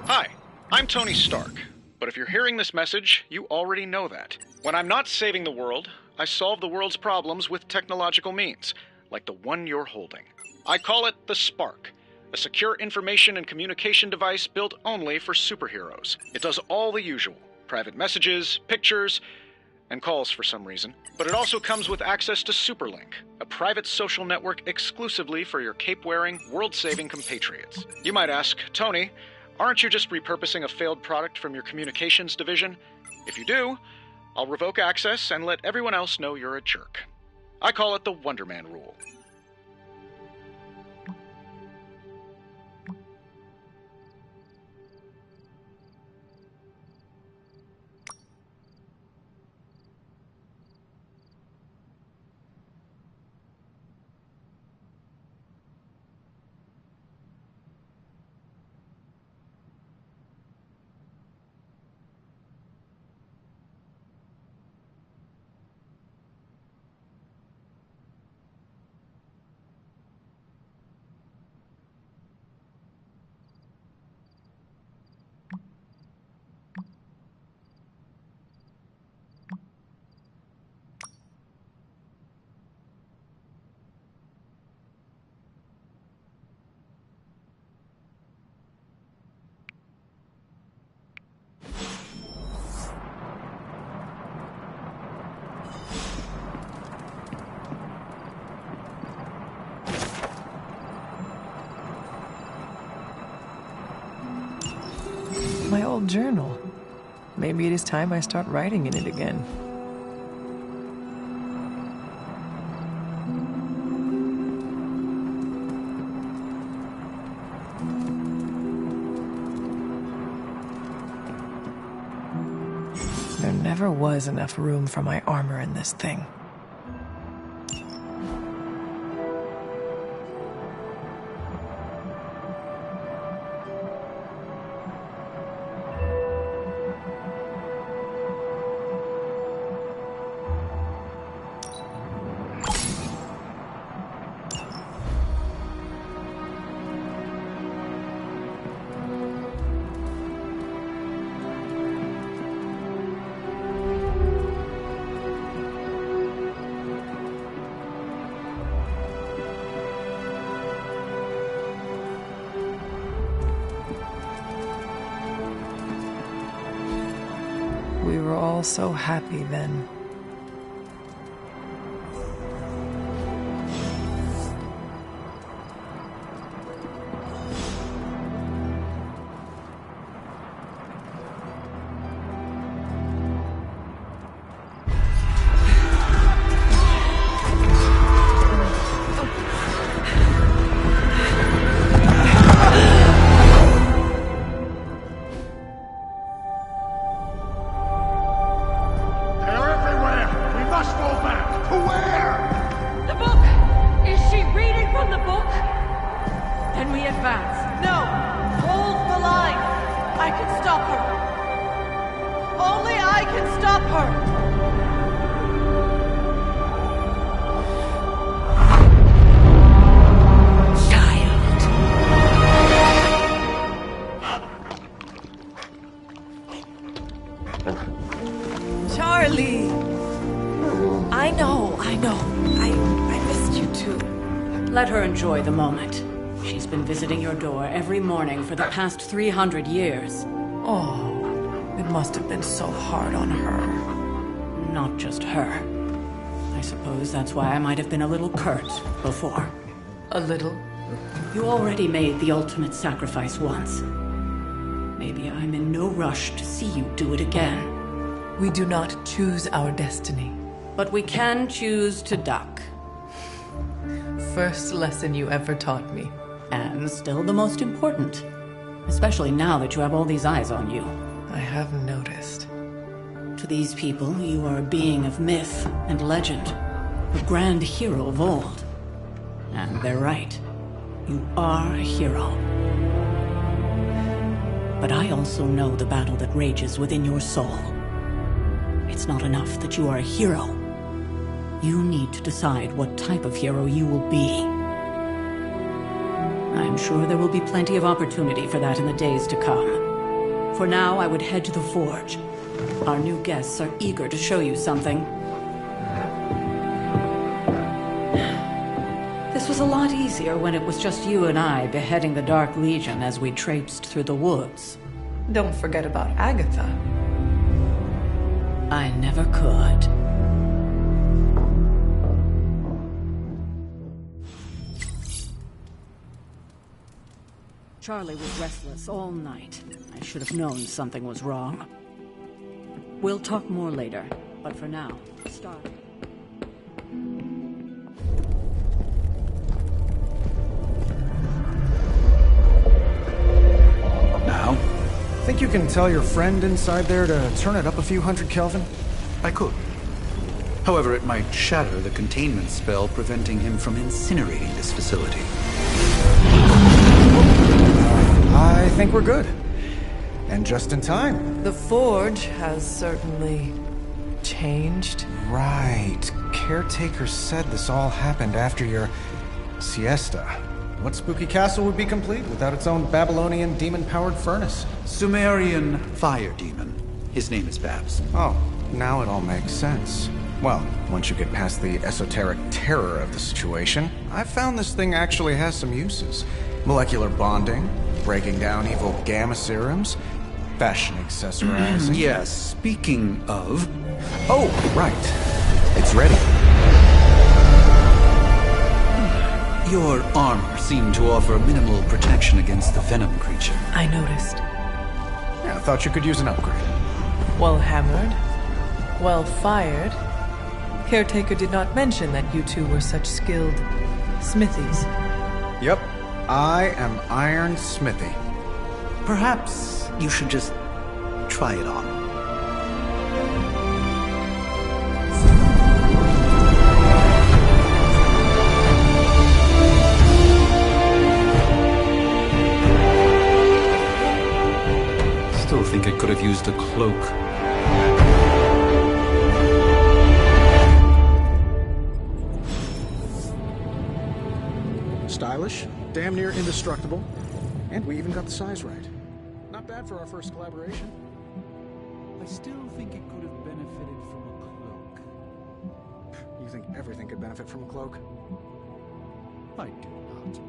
Hi, I'm Tony Stark. But if you're hearing this message, you already know that. When I'm not saving the world, I solve the world's problems with technological means, like the one you're holding. I call it the Spark. A secure information and communication device built only for superheroes. It does all the usual. Private messages, pictures, and calls for some reason. But it also comes with access to Superlink, a private social network exclusively for your cape-wearing, world-saving compatriots. You might ask, Tony, aren't you just repurposing a failed product from your communications division? If you do, I'll revoke access and let everyone else know you're a jerk. I call it the Wonder Man rule. My old journal. Maybe it is time I start writing in it again. There never was enough room for my armor in this thing. We were all so happy then. advance. No! Hold the line! I can stop her. Only I can stop her! Charlie! I know. I missed you too. Let her enjoy the moment. She's been visiting your door every morning for the past 300 years. Oh, it must have been so hard on her. Not just her. I suppose that's why I might have been a little curt before. A little? You already made the ultimate sacrifice once. Maybe I'm in no rush to see you do it again. We do not choose our destiny. But we can choose to duck. First lesson you ever taught me. And still the most important. Especially now that you have all these eyes on you. I have noticed. To these people, you are a being of myth and legend. A grand hero of old. And they're right. You are a hero. But I also know the battle that rages within your soul. It's not enough that you are a hero. You need to decide what type of hero you will be. I'm sure there will be plenty of opportunity for that in the days to come. For now, I would head to the forge. Our new guests are eager to show you something. This was a lot easier when it was just you and I beheading the Dark Legion as we traipsed through the woods. Don't forget about Agatha. I never could. Charlie was restless all night. I should have known something was wrong. We'll talk more later, but for now, start. Now? Think you can tell your friend inside there to turn it up a few hundred Kelvin? I could. However, it might shatter the containment spell preventing him from incinerating this facility. I think we're good. And just in time. The forge has certainly changed. Right. Caretaker said this all happened after your siesta. What spooky castle would be complete without its own Babylonian demon-powered furnace? Sumerian fire demon. His name is Babs. Oh, now it all makes sense. Well, once you get past the esoteric terror of the situation, I've found this thing actually has some uses. Molecular bonding, breaking down evil gamma serums, fashion accessorizing. Yes, speaking of... Oh, right. It's ready. Your armor seemed to offer minimal protection against the venom creature. I noticed. Yeah, I thought you could use an upgrade. Well hammered. Well fired. Caretaker did not mention that you two were such skilled smithies. Yep. I am Iron Smithy. Perhaps you should just try it on. Still think it could have used a cloak. Stylish, damn near indestructible, and we even got the size right. Not bad for our first collaboration. I still think it could have benefited from a cloak. You think everything could benefit from a cloak? I do not.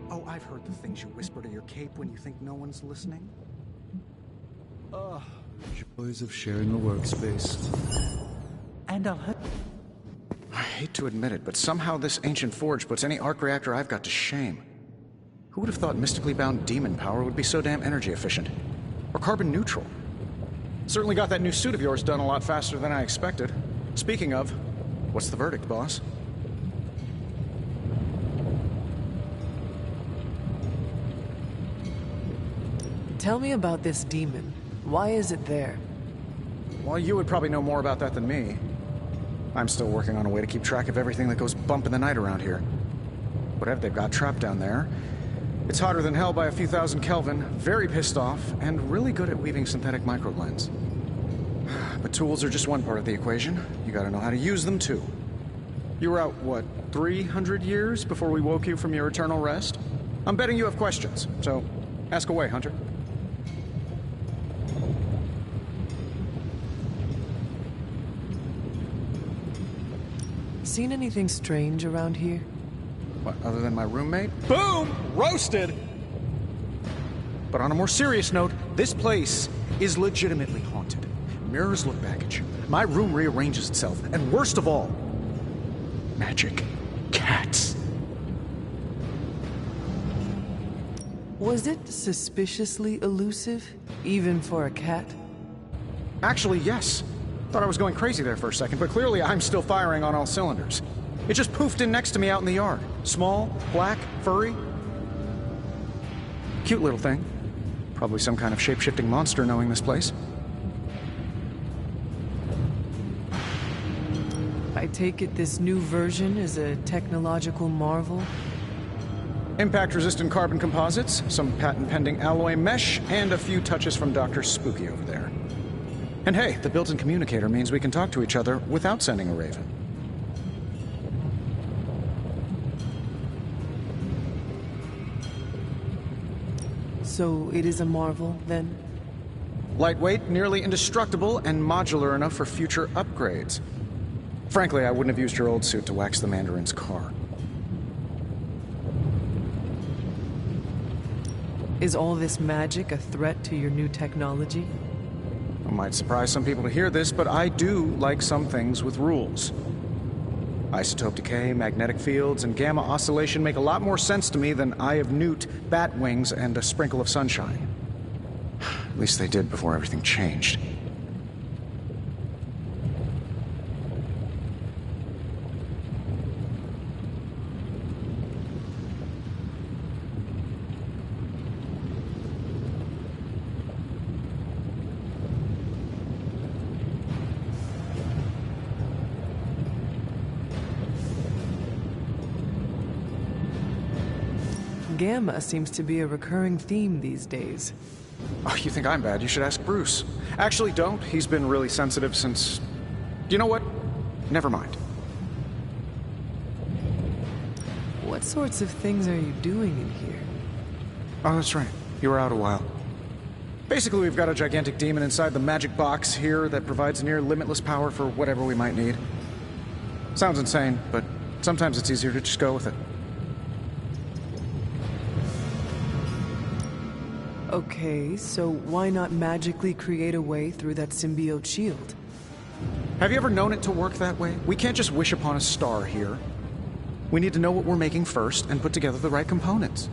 Oh, I've heard the things you whisper to your cape when you think no one's listening. The joys of sharing a workspace. And I'll have... I hate to admit it, but somehow this ancient forge puts any arc reactor I've got to shame. Who would have thought mystically bound demon power would be so damn energy efficient? Or carbon neutral? Certainly got that new suit of yours done a lot faster than I expected. Speaking of, what's the verdict, boss? Tell me about this demon. Why is it there? Well, you would probably know more about that than me. I'm still working on a way to keep track of everything that goes bump in the night around here. Whatever they've got trapped down there, It's hotter than hell by a few thousand Kelvin, very pissed off, and really good at weaving synthetic microlens. But tools are just one part of the equation. You gotta know how to use them, too. You were out, what, 300 years before we woke you from your eternal rest? I'm betting you have questions, so ask away, Hunter. Seen anything strange around here? What, other than my roommate? Boom! Roasted! But on a more serious note, this place is legitimately haunted. Mirrors look back at you. My room rearranges itself. And worst of all, magic cats. Was it suspiciously elusive, even for a cat? Actually, yes. Thought I was going crazy there for a second, but clearly I'm still firing on all cylinders. It just poofed in next to me out in the yard. Small, black, furry. Cute little thing. Probably some kind of shape-shifting monster knowing this place. I take it this new version is a technological marvel? Impact-resistant carbon composites, some patent-pending alloy mesh, and a few touches from Dr. Spooky over there. And hey, the built-in communicator means we can talk to each other without sending a raven. So it is a marvel, then? Lightweight, nearly indestructible, and modular enough for future upgrades. Frankly, I wouldn't have used your old suit to wax the Mandarin's car. Is all this magic a threat to your new technology? It might surprise some people to hear this, but I do like some things with rules. Isotope decay, magnetic fields, and gamma oscillation make a lot more sense to me than Eye of Newt, bat wings, and a sprinkle of sunshine. At least they did before everything changed. Gamma seems to be a recurring theme these days. Oh, you think I'm bad? You should ask Bruce. Actually, don't. He's been really sensitive since... You know what? Never mind. What sorts of things are you doing in here? Oh, that's right. You were out a while. Basically, we've got a gigantic demon inside the magic box here that provides near limitless power for whatever we might need. Sounds insane, but sometimes it's easier to just go with it. Okay, so why not magically create a way through that symbiote shield? Have you ever known it to work that way? We can't just wish upon a star here. We need to know what we're making first and put together the right components.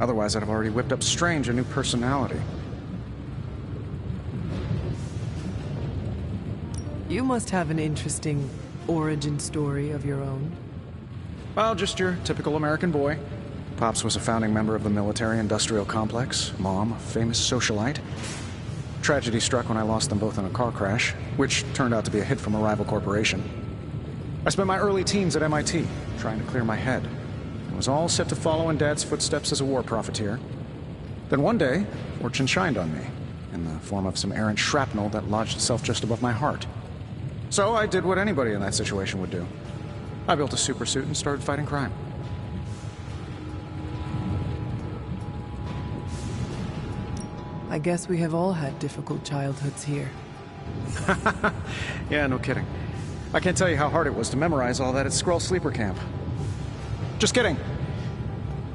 Otherwise, I'd have already whipped up Strange a new personality. You must have an interesting origin story of your own. Well, just your typical American boy. Pops was a founding member of the military-industrial complex. Mom, a famous socialite. Tragedy struck when I lost them both in a car crash, which turned out to be a hit from a rival corporation. I spent my early teens at MIT, trying to clear my head. I was all set to follow in Dad's footsteps as a war profiteer. Then one day, fortune shined on me, in the form of some errant shrapnel that lodged itself just above my heart. So I did what anybody in that situation would do. I built a supersuit and started fighting crime. I guess we have all had difficult childhoods here. Yeah, no kidding. I can't tell you how hard it was to memorize all that at Skrull Sleeper Camp. Just kidding.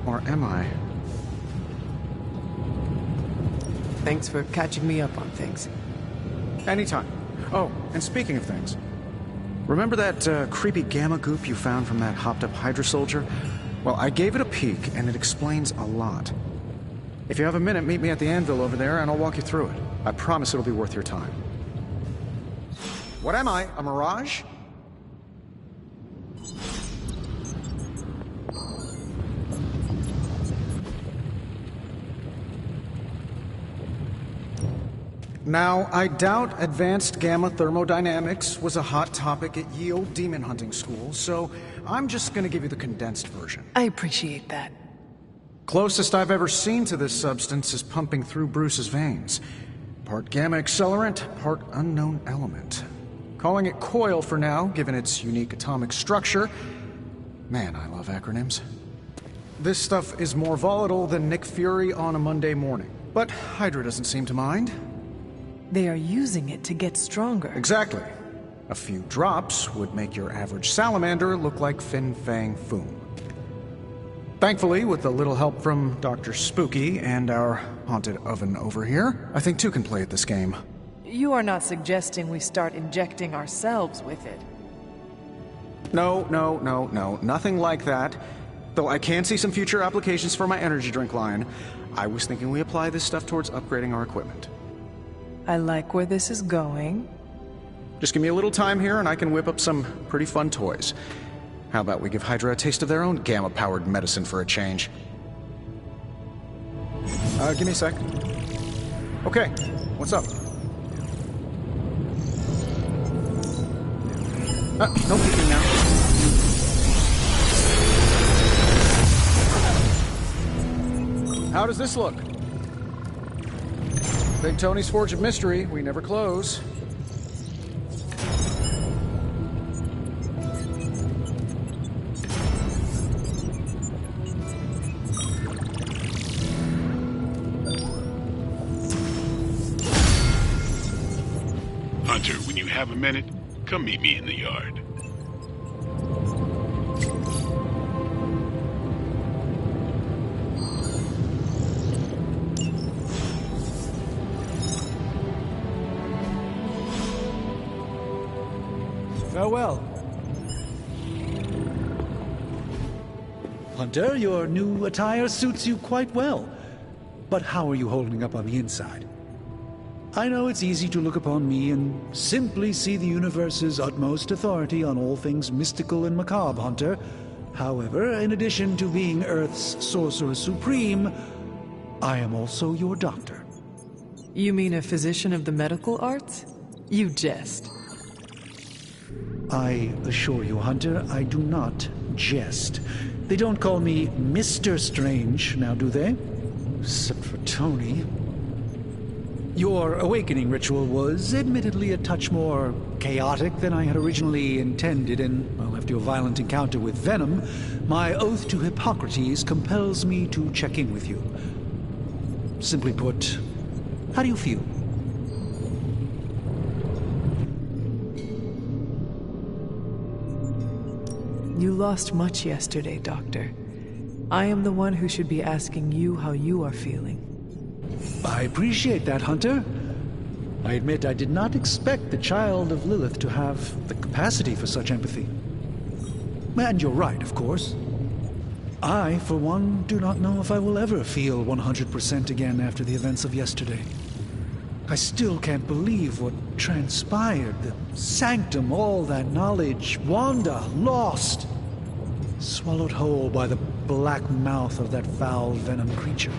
Or am I? Thanks for catching me up on things. Anytime. Oh, and speaking of things, remember that creepy gamma goop you found from that hopped-up Hydra soldier? Well, I gave it a peek, and it explains a lot. If you have a minute, meet me at the anvil over there, and I'll walk you through it. I promise it'll be worth your time. What am I? A mirage? Now, I doubt advanced gamma thermodynamics was a hot topic at ye old demon hunting school, so I'm just gonna give you the condensed version. I appreciate that. Closest I've ever seen to this substance is pumping through Bruce's veins. Part gamma accelerant, part unknown element. Calling it Coil for now, given its unique atomic structure. Man, I love acronyms. This stuff is more volatile than Nick Fury on a Monday morning. But Hydra doesn't seem to mind. They are using it to get stronger. Exactly. A few drops would make your average salamander look like Fin Fang Foom. Thankfully, with a little help from Dr. Spooky and our haunted oven over here, I think two can play at this game. You are not suggesting we start injecting ourselves with it. No, nothing like that. Though I can see some future applications for my energy drink line. I was thinking we apply this stuff towards upgrading our equipment. I like where this is going. Just give me a little time here and I can whip up some pretty fun toys. How about we give Hydra a taste of their own gamma-powered medicine for a change? Give me a sec. Okay, what's up? No peeking now. How does this look? Big Tony's Forge of Mystery. We never close. Hunter, when you have a minute, come meet me in the yard. Farewell. Hunter, your new attire suits you quite well. But how are you holding up on the inside? I know it's easy to look upon me and simply see the universe's utmost authority on all things mystical and macabre, Hunter. However, in addition to being Earth's Sorcerer Supreme, I am also your doctor. You mean a physician of the medical arts? You jest. I assure you, Hunter, I do not jest. They don't call me Mr. Strange, now do they? Except for Tony. Your awakening ritual was admittedly a touch more chaotic than I had originally intended, and, well, after your violent encounter with Venom, my oath to Hippocrates compels me to check in with you. Simply put, how do you feel? You lost much yesterday, Doctor. I am the one who should be asking you how you are feeling. I appreciate that, Hunter. I admit I did not expect the child of Lilith to have the capacity for such empathy. And you're right, of course. I, for one, do not know if I will ever feel 100% again after the events of yesterday. I still can't believe what transpired. The sanctum, all that knowledge, Wanda, lost. Swallowed whole by the black mouth of that foul Venom creature.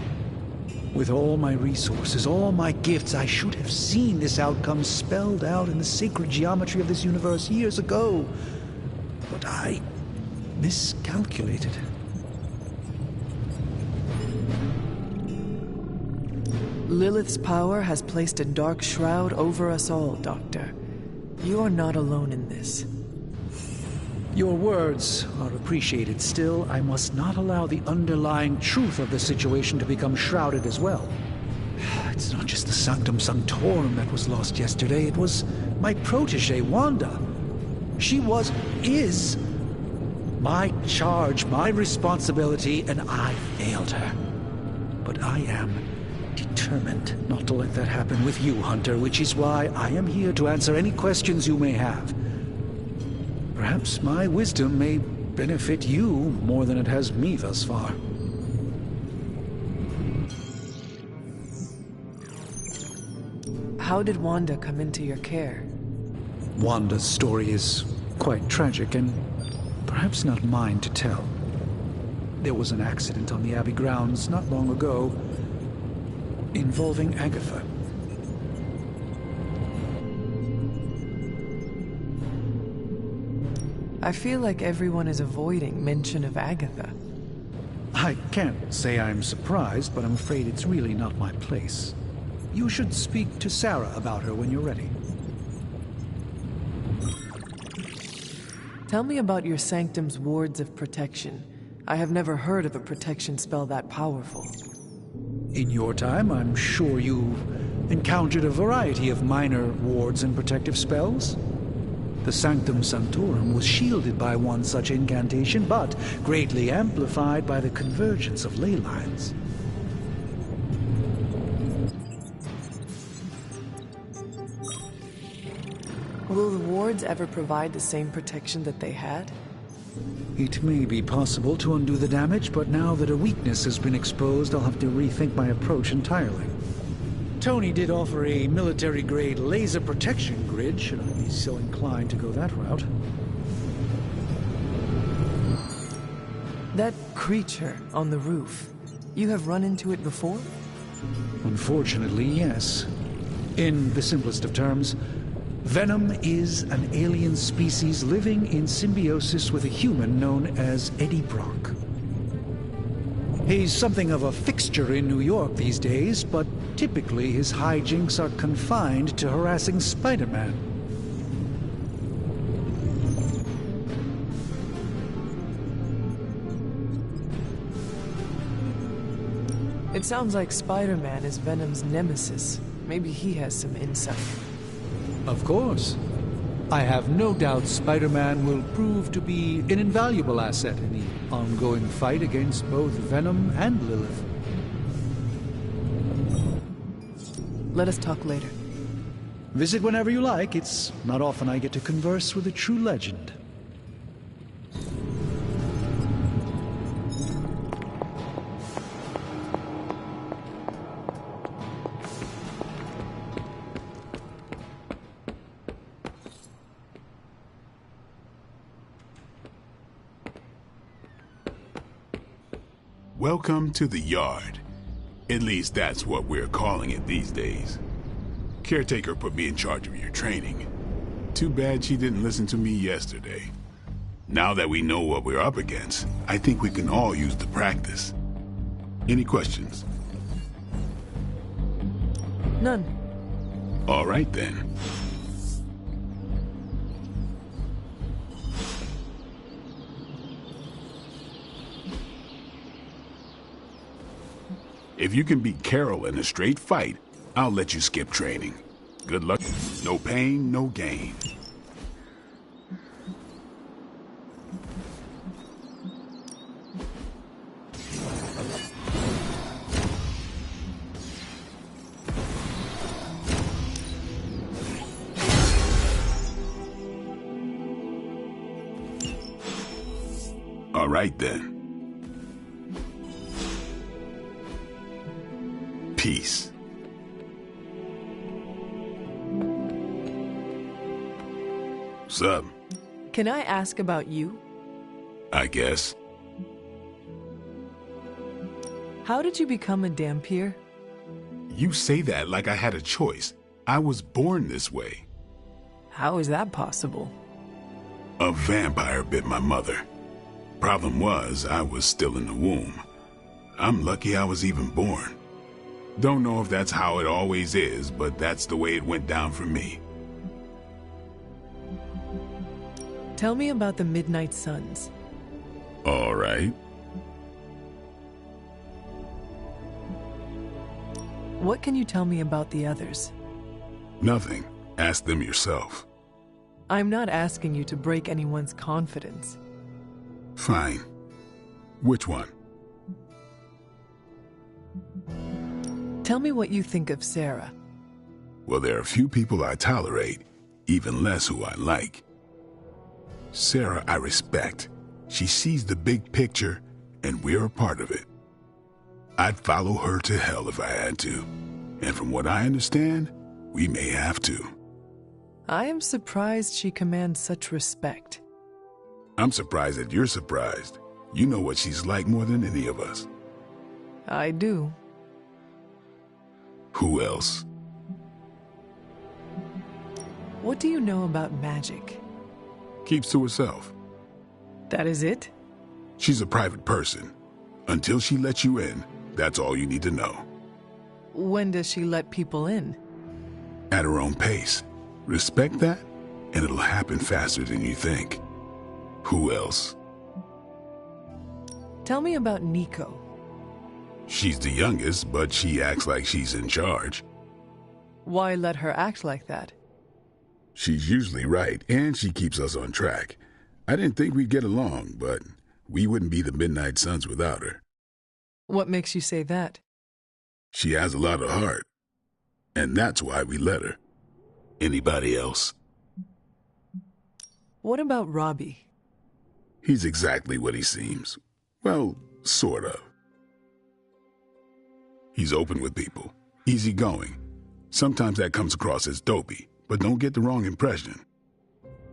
With all my resources, all my gifts, I should have seen this outcome spelled out in the sacred geometry of this universe years ago. But I miscalculated. Lilith's power has placed a dark shroud over us all, Doctor. You are not alone in this. Your words are appreciated. Still, I must not allow the underlying truth of the situation to become shrouded as well. It's not just the Sanctum Sanctorum that was lost yesterday. It was my protege, Wanda. She is my charge, my responsibility, and I failed her. But I am determined not to let that happen with you, Hunter, which is why I am here to answer any questions you may have. Perhaps my wisdom may benefit you more than it has me thus far. How did Wanda come into your care? Wanda's story is quite tragic and perhaps not mine to tell. There was an accident on the Abbey grounds not long ago involving Agatha. I feel like everyone is avoiding mention of Agatha. I can't say I'm surprised, but I'm afraid it's really not my place. You should speak to Sarah about her when you're ready. Tell me about your sanctum's wards of protection. I have never heard of a protection spell that powerful. In your time, I'm sure you've encountered a variety of minor wards and protective spells. The Sanctum Sanctorum was shielded by one such incantation, but greatly amplified by the convergence of ley lines. Will the wards ever provide the same protection that they had? It may be possible to undo the damage, but now that a weakness has been exposed, I'll have to rethink my approach entirely. Tony did offer a military-grade laser protection grid, should I be so inclined to go that route. That creature on the roof, you have run into it before? Unfortunately, yes. In the simplest of terms, Venom is an alien species living in symbiosis with a human known as Eddie Brock. He's something of a fixture in New York these days, but typically his hijinks are confined to harassing Spider-Man. It sounds like Spider-Man is Venom's nemesis. Maybe he has some insight. Of course. I have no doubt Spider-Man will prove to be an invaluable asset in the ongoing fight against both Venom and Lilith. Let us talk later. Visit whenever you like. It's not often I get to converse with a true legend. Welcome to the Yard. At least that's what we're calling it these days. Caretaker put me in charge of your training. Too bad she didn't listen to me yesterday. Now that we know what we're up against, I think we can all use the practice. Any questions? None. All right then. If you can beat Carol in a straight fight, I'll let you skip training. Good luck. No pain, no gain. All right then. Peace. Sup? Can I ask about you? I guess. How did you become a Dhampir? You say that like I had a choice. I was born this way. How is that possible? A vampire bit my mother. Problem was, I was still in the womb. I'm lucky I was even born. Don't know if that's how it always is, but that's the way it went down for me. Tell me about the Midnight Suns. All right. What can you tell me about the others? Nothing. Ask them yourself. I'm not asking you to break anyone's confidence. Fine. Which one? Tell me what you think of Sarah. Well, there are few people I tolerate, even less who I like. Sarah I respect. She sees the big picture, and we're a part of it. I'd follow her to hell if I had to. And from what I understand, we may have to. I am surprised she commands such respect. I'm surprised that you're surprised. You know what she's like more than any of us. I do. Who else? What do you know about magic? Keeps to herself. That is it? She's a private person. Until she lets you in, that's all you need to know. When does she let people in? At her own pace. Respect that, and it'll happen faster than you think. Who else? Tell me about Nico. She's the youngest, but she acts like she's in charge. Why let her act like that? She's usually right, and she keeps us on track. I didn't think we'd get along, but we wouldn't be the Midnight Suns without her. What makes you say that? She has a lot of heart, and that's why we let her. Anybody else? What about Robbie? He's exactly what he seems. Well, sort of. He's open with people, easygoing. Sometimes that comes across as dopey, but don't get the wrong impression.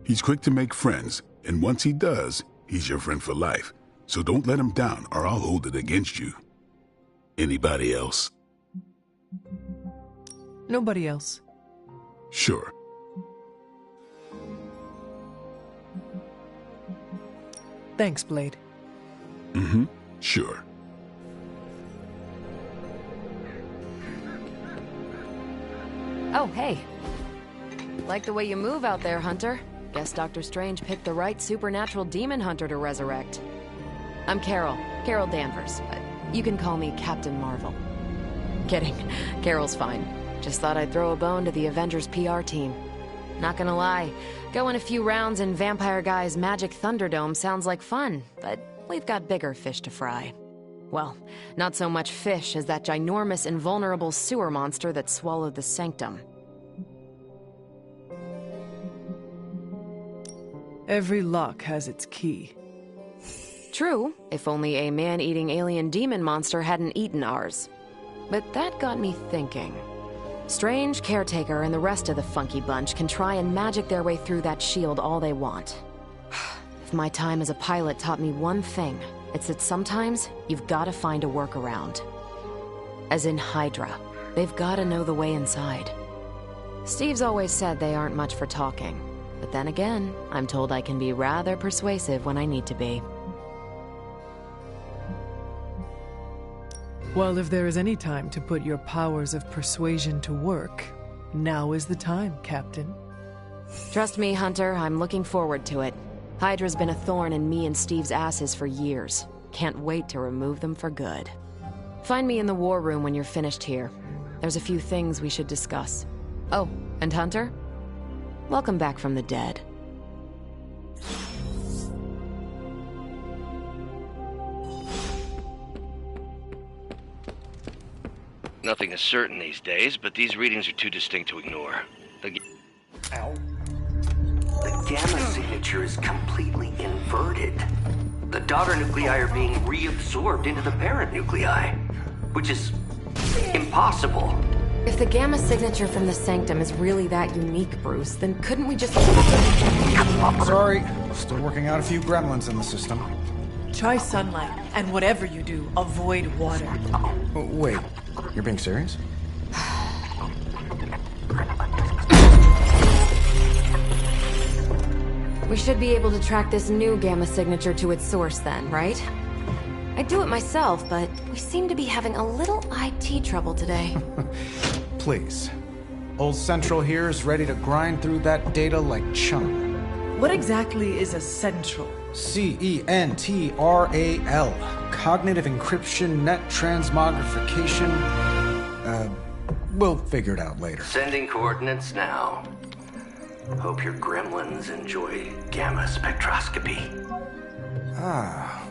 He's quick to make friends, and once he does, he's your friend for life. So don't let him down, or I'll hold it against you. Anybody else? Nobody else. Sure. Thanks, Blade. Mm-hmm. Sure. Oh, hey. Like the way you move out there, Hunter. Guess Dr. Strange picked the right supernatural demon hunter to resurrect. I'm Carol Danvers, but you can call me Captain Marvel. Kidding. Carol's fine. Just thought I'd throw a bone to the Avengers PR team. Not gonna lie, going a few rounds in Vampire Guy's Magic Thunderdome sounds like fun, but we've got bigger fish to fry. Well, not so much fish as that ginormous invulnerable sewer monster that swallowed the Sanctum. Every lock has its key. True, if only a man-eating alien demon monster hadn't eaten ours. But that got me thinking. Strange, Caretaker, and the rest of the funky bunch can try and magic their way through that shield all they want. If my time as a pilot taught me one thing, it's that sometimes you've got to find a workaround. As in Hydra, they've got to know the way inside. Steve's always said they aren't much for talking, but then again, I'm told I can be rather persuasive when I need to be. Well, if there is any time to put your powers of persuasion to work, now is the time, Captain. Trust me, Hunter, I'm looking forward to it. Hydra's been a thorn in me and Steve's asses for years. Can't wait to remove them for good. Find me in the war room when you're finished here. There's a few things we should discuss. Oh, and Hunter? Welcome back from the dead. Nothing is certain these days, but these readings are too distinct to ignore. Ow. The gamma signature is completely inverted. The daughter nuclei are being reabsorbed into the parent nuclei, which is impossible. If the gamma signature from the Sanctum is really that unique, Bruce, then couldn't we just... Sorry, still working out a few gremlins in the system. Try sunlight, and whatever you do, avoid water. Oh, wait, you're being serious? We should be able to track this new gamma signature to its source then, right? I'd do it myself, but we seem to be having a little IT trouble today. Please. Old Central here is ready to grind through that data like chum. What exactly is a central? CENTRAL. Cognitive Encryption Net Transmogrification. We'll figure it out later. Sending coordinates now. Hope your gremlins enjoy gamma spectroscopy.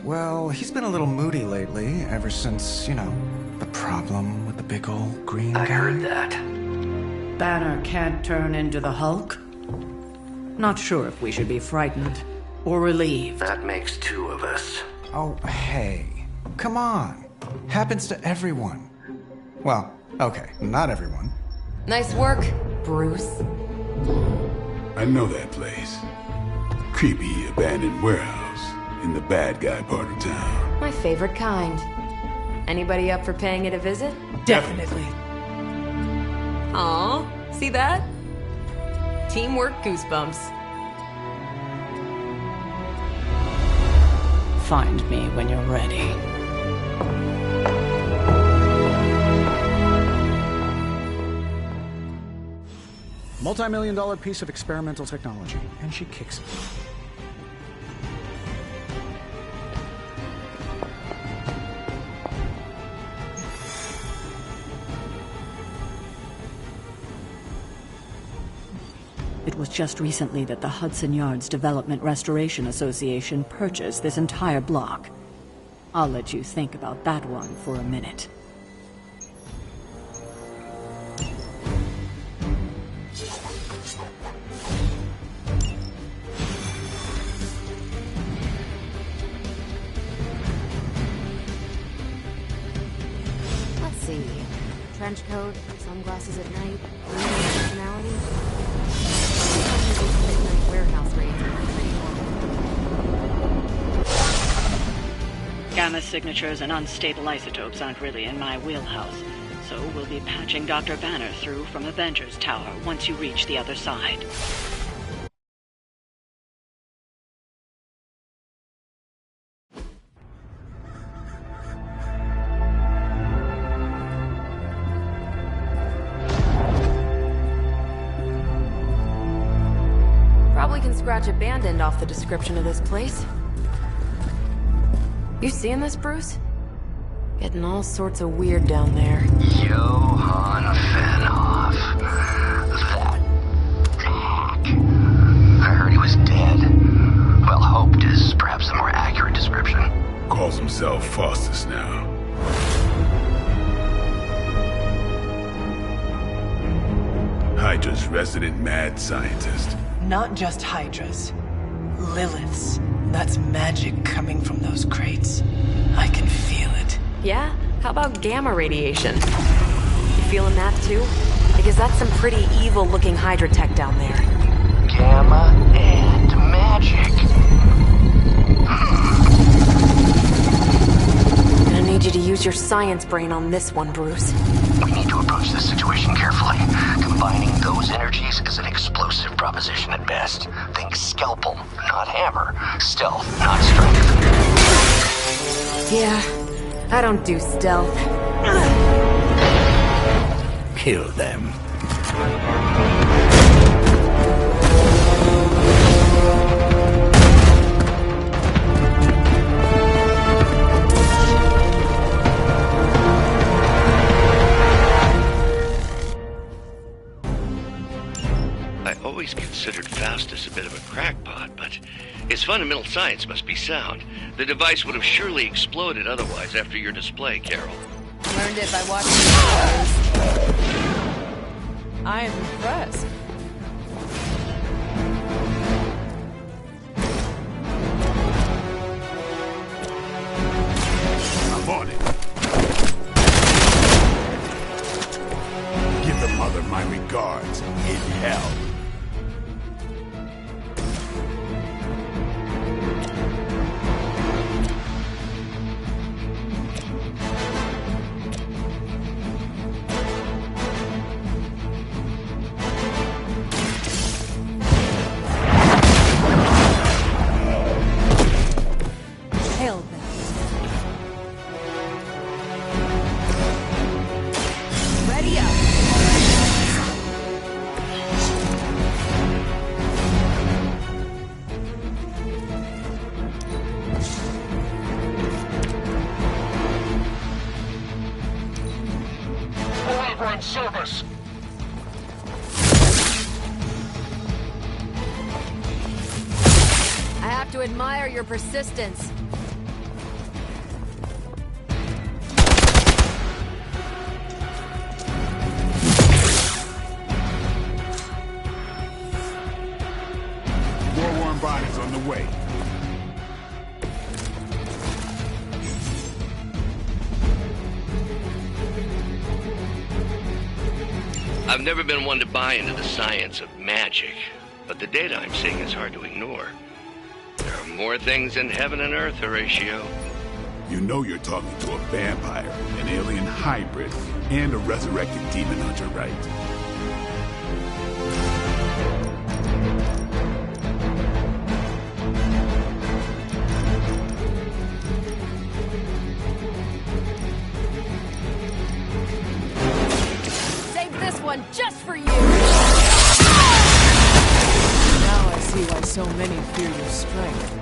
Well, he's been a little moody lately, ever since, you know, the problem with the big old green guy. I heard that. Banner can't turn into the Hulk? Not sure if we should be frightened or relieved. That makes two of us. Oh, hey. Come on. Happens to everyone. Well, okay, not everyone. Nice work, Bruce. I know that place. Creepy abandoned warehouse in the bad guy part of town. My favorite kind. Anybody up for paying it a visit? Definitely. Aw, see that? Teamwork goosebumps. Find me when you're ready. Multi-million-dollar piece of experimental technology, and she kicks it. It was just recently that the Hudson Yards Development Restoration Association purchased this entire block. I'll let you think about that one for a minute. Let's see. Trench coat, sunglasses at night, personality. Warehouse raids are pretty normal. Gamma signatures and unstable isotopes aren't really in my wheelhouse, so we'll be patching Dr. Banner through from Avengers Tower once you reach the other side. Probably can scratch a band end off the description of this place. You seeing this, Bruce? Getting all sorts of weird down there. Johann Fenhoff. That hack. I heard he was dead. Well, hoped is perhaps a more accurate description. Calls himself Faustus now. Hydra's resident mad scientist. Not just Hydra's. Lilith's. That's magic coming from those crates. I can feel it. Yeah? How about gamma radiation? You feeling that too? Because that's some pretty evil-looking Hydra tech down there. Gamma and magic. Gonna need you to use your science brain on this one, Bruce. We need to approach this situation carefully. Combining those energies is an explosive proposition at best. Think scalpel, not hammer. Stealth, not strength. Yeah, I don't do stealth. Kill them. I always considered Faustus a bit of a crackpot, but his fundamental science must be sound. The device would have surely exploded otherwise after your display, Carol. Learned it by watching videos. I am impressed. I'm on it. Give the mother my regards in hell. Hail them. Ready up. Forever in service. I have to admire your persistence. War-worn bodies on the way. I've never been one to buy into the science of magic, but the data I'm seeing is hard to ignore. There are more things in heaven and earth, Horatio. You know you're talking to a vampire, an alien hybrid, and a resurrected demon hunter, right? Save this one just for you. so many fear your strength.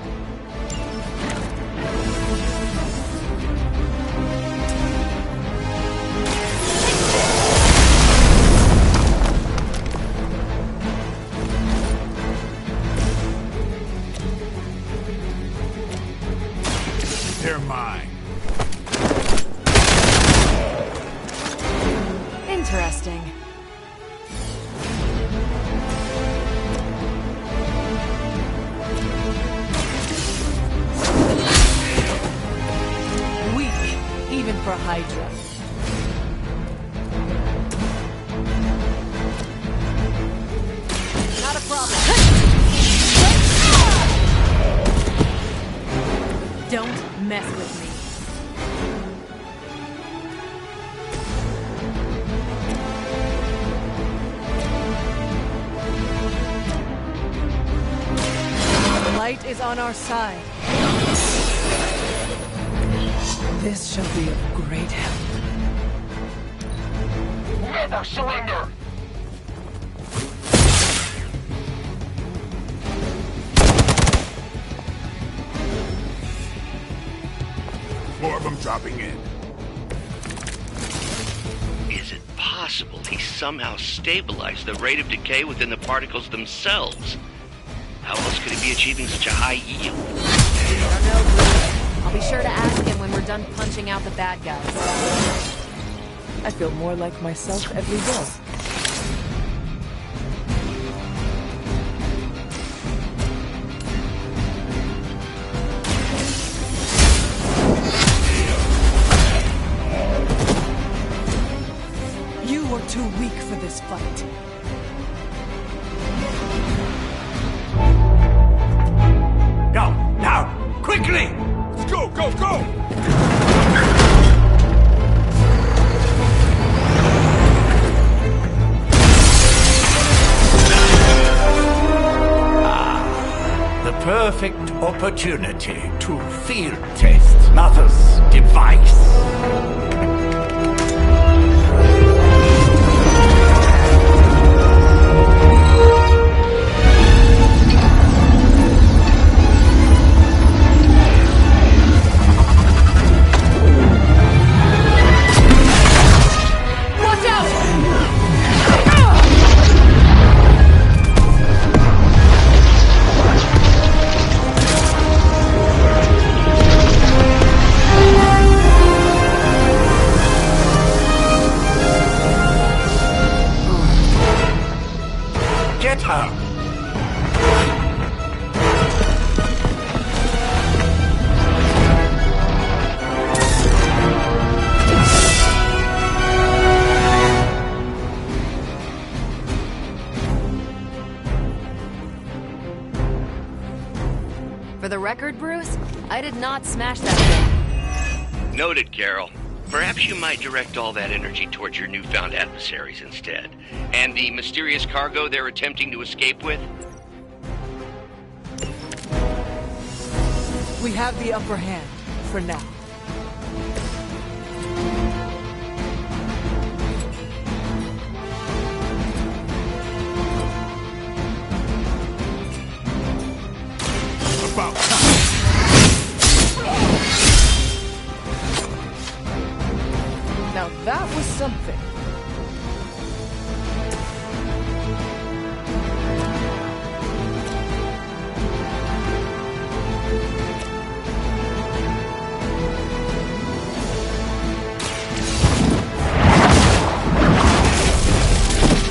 They're mine. Interesting. Weak, even for Hydra. Not a problem. Don't mess with me. The light is on our side. This shall be of great help. Never surrender! More of them dropping in. Is it possible he somehow stabilized the rate of decay within the particles themselves? How else could he be achieving such a high yield? I don't know, Bruce. I'll be sure to ask him when we're done punching out the bad guys. I feel more like myself every day. You are too weak for this fight. Go, now, quickly! Let's go, go, go! The perfect opportunity to field test Mother's device. Get her! For the record, Bruce, I did not smash that thing. Noted, Carol. Perhaps you might direct all that energy towards your newfound adversaries instead. And the mysterious cargo they're attempting to escape with? We have the upper hand, for now. About time. Now that was something.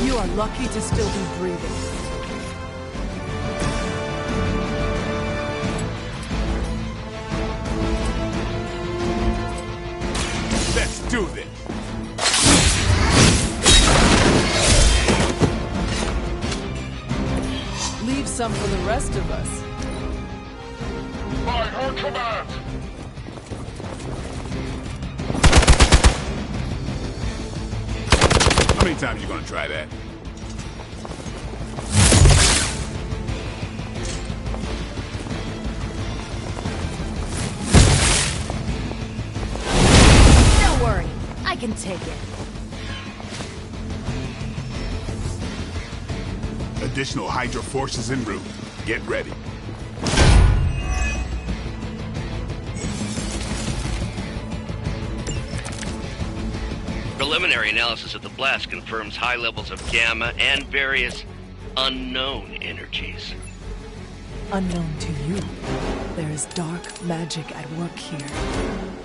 You are lucky to still be breathing. Let's do this. Leave some for the rest of us. By her command! How many times you gonna try that? Don't worry, I can take it. Additional Hydra forces en route. Get ready. Preliminary analysis of the blast confirms high levels of gamma and various unknown energies. Unknown to you, there is dark magic at work here.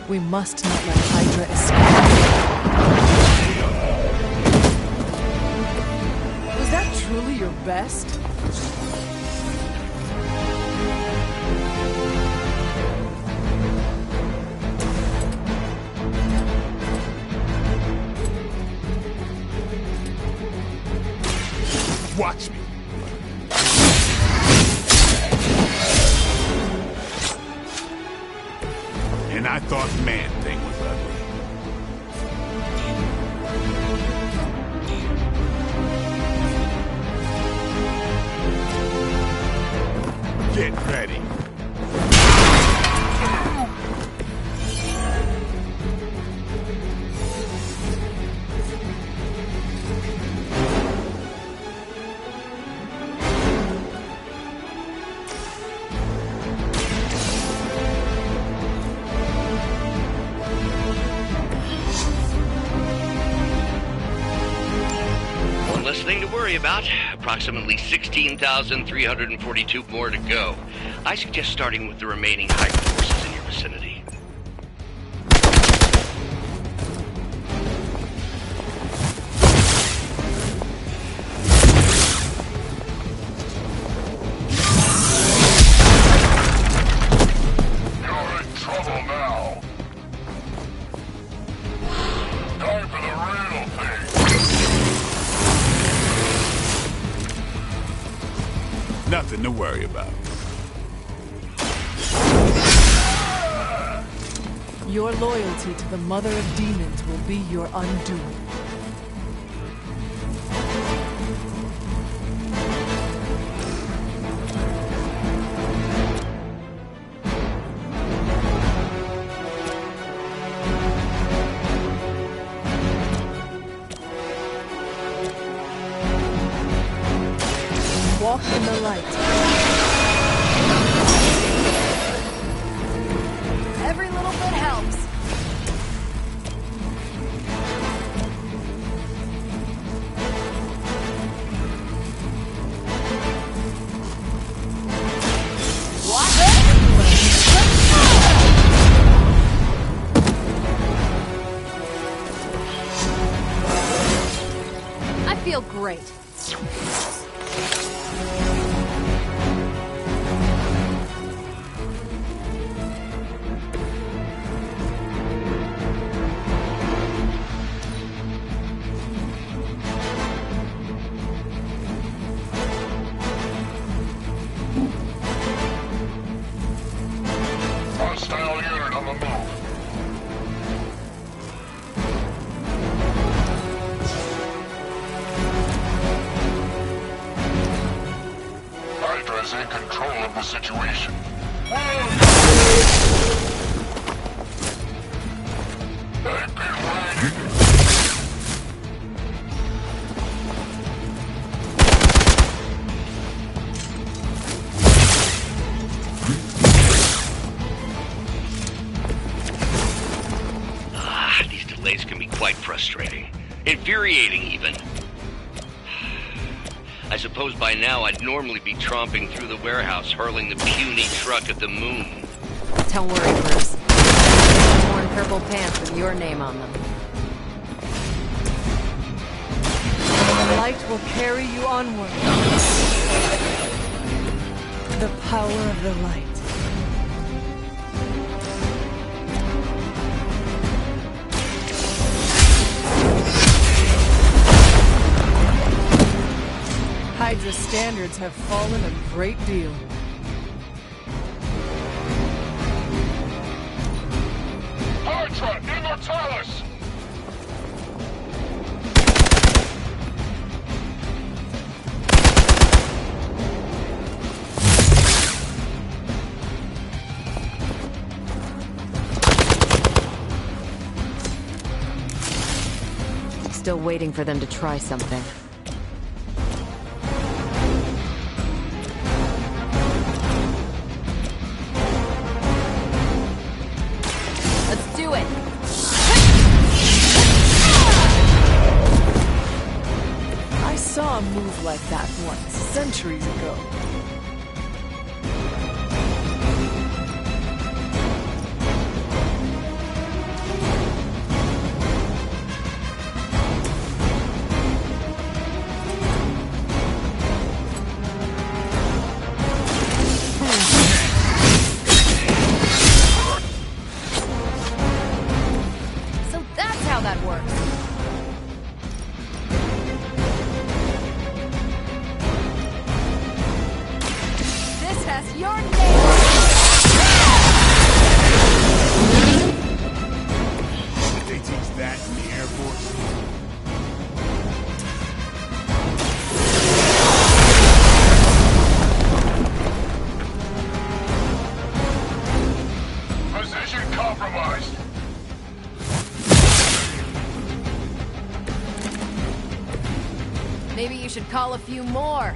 We must not let Hydra escape. Was that truly your best? Watch me. And I thought Man-Thing was ugly. Get ready. Thing to worry about. Approximately 16,342 more to go. I suggest starting with the remaining Hydra forces in your vicinity. You're in trouble now. Time for the real thing. Nothing to worry about. Your loyalty to the Mother of Demons will be your undoing. Walk in the light. Every little bit helps. I feel great. Hostile unit on the move. Hydra's in control of the situation. They've been waiting. These delays can be quite frustrating. Infuriating, even. I suppose by now I'd normally be tromping through the warehouse, hurling the puny truck at the moon. Don't worry, Bruce. Worn purple pants with your name on them. The light will carry you onward. The power of the light. Hydra's standards have fallen a great deal. Hydra Immortalis! Still waiting for them to try something. do it! I saw a move like that once, centuries ago. So that's how that works. This has your name. Did they teach that in the Air Force? Position compromised. Maybe you should call a few more.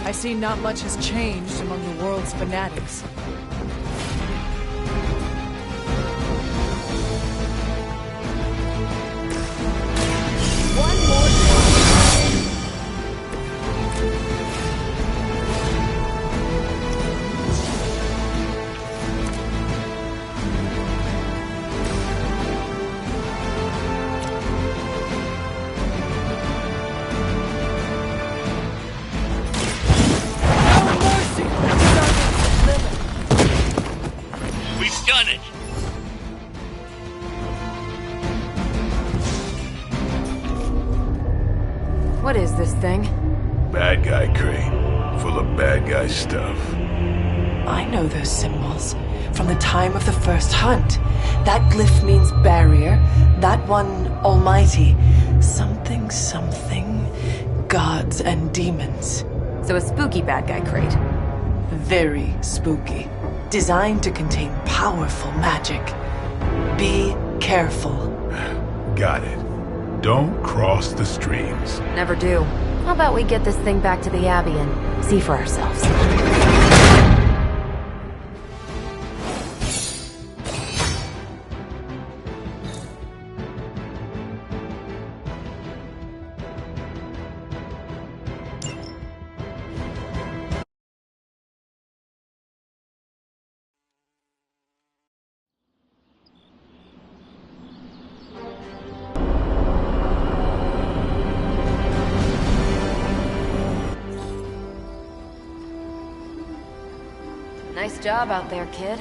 I see not much has changed among the world's fanatics. One more time. We've done it! What is this thing? Bad guy crate. Full of bad guy stuff. I know those symbols from the time of the first hunt. That glyph means barrier, that one almighty. Something, something, gods and demons. So a spooky bad guy crate. Very spooky. Designed to contain powerful magic. Be careful. Got it. Don't cross the streams. Never do. How about we get this thing back to the Abbey and see for ourselves? Nice job out there, kid.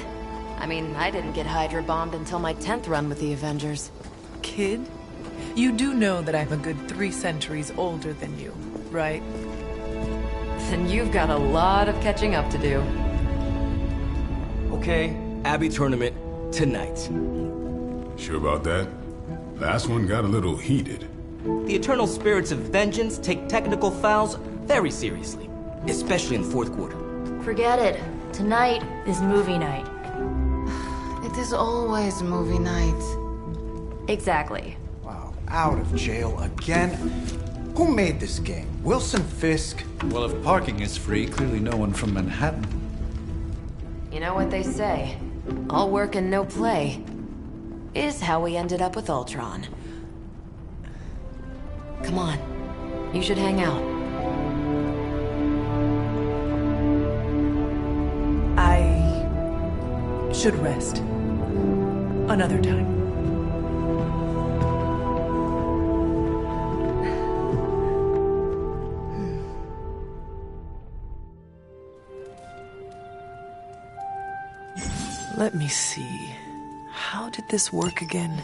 I mean, I didn't get Hydra bombed until my 10th run with the Avengers. Kid? You do know that I'm a good 3 centuries older than you, right? Then you've got a lot of catching up to do. Okay, Abbey tournament tonight. Sure about that? Last one got a little heated. The Eternal Spirits of Vengeance take technical fouls very seriously, especially in the fourth quarter. Forget it. Tonight is movie night. It is always movie night. Exactly. Wow, out of jail again? Who made this game? Wilson Fisk? Well, if parking is free, clearly no one from Manhattan. You know what they say? All work and no play is how we ended up with Ultron. Come on. You should hang out. I should rest. Another time. Let me see. How did this work again?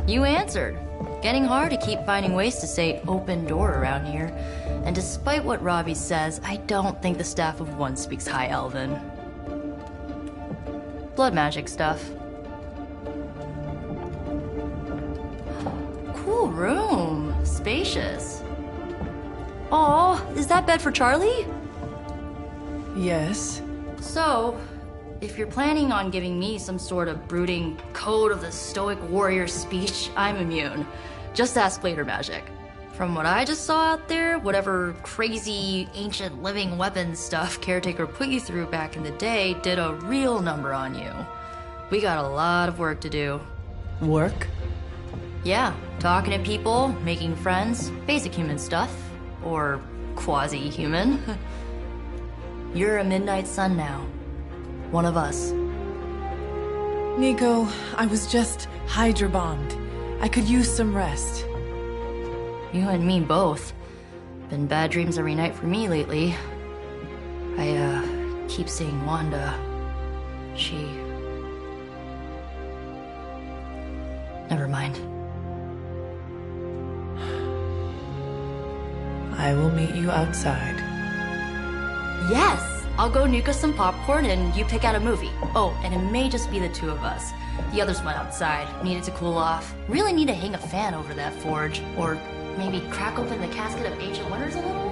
You answered. Getting hard to keep finding ways to say open door around here. And despite what Robbie says, I don't think the staff of One speaks High Elven. Blood magic stuff. Cool room. Spacious. Aw, is that bed for Charlie? Yes. So, if you're planning on giving me some sort of brooding code of the stoic warrior speech, I'm immune. Just ask later, Magic. From what I just saw out there, whatever crazy ancient living weapons stuff Caretaker put you through back in the day did a real number on you. We got a lot of work to do. Work? Yeah, talking to people, making friends, basic human stuff. Or quasi-human. You're a Midnight Sun now. One of us. Nico, I was just Hydra bombed. I could use some rest. You and me both. Been bad dreams every night for me lately. I, keep seeing Wanda. She... Never mind. I will meet you outside. Yes! I'll go nuke us some popcorn and you pick out a movie. Oh, and it may just be the two of us. The others went outside, needed to cool off. Really need to hang a fan over that forge. Or maybe crack open the casket of Ancient Wonders a little?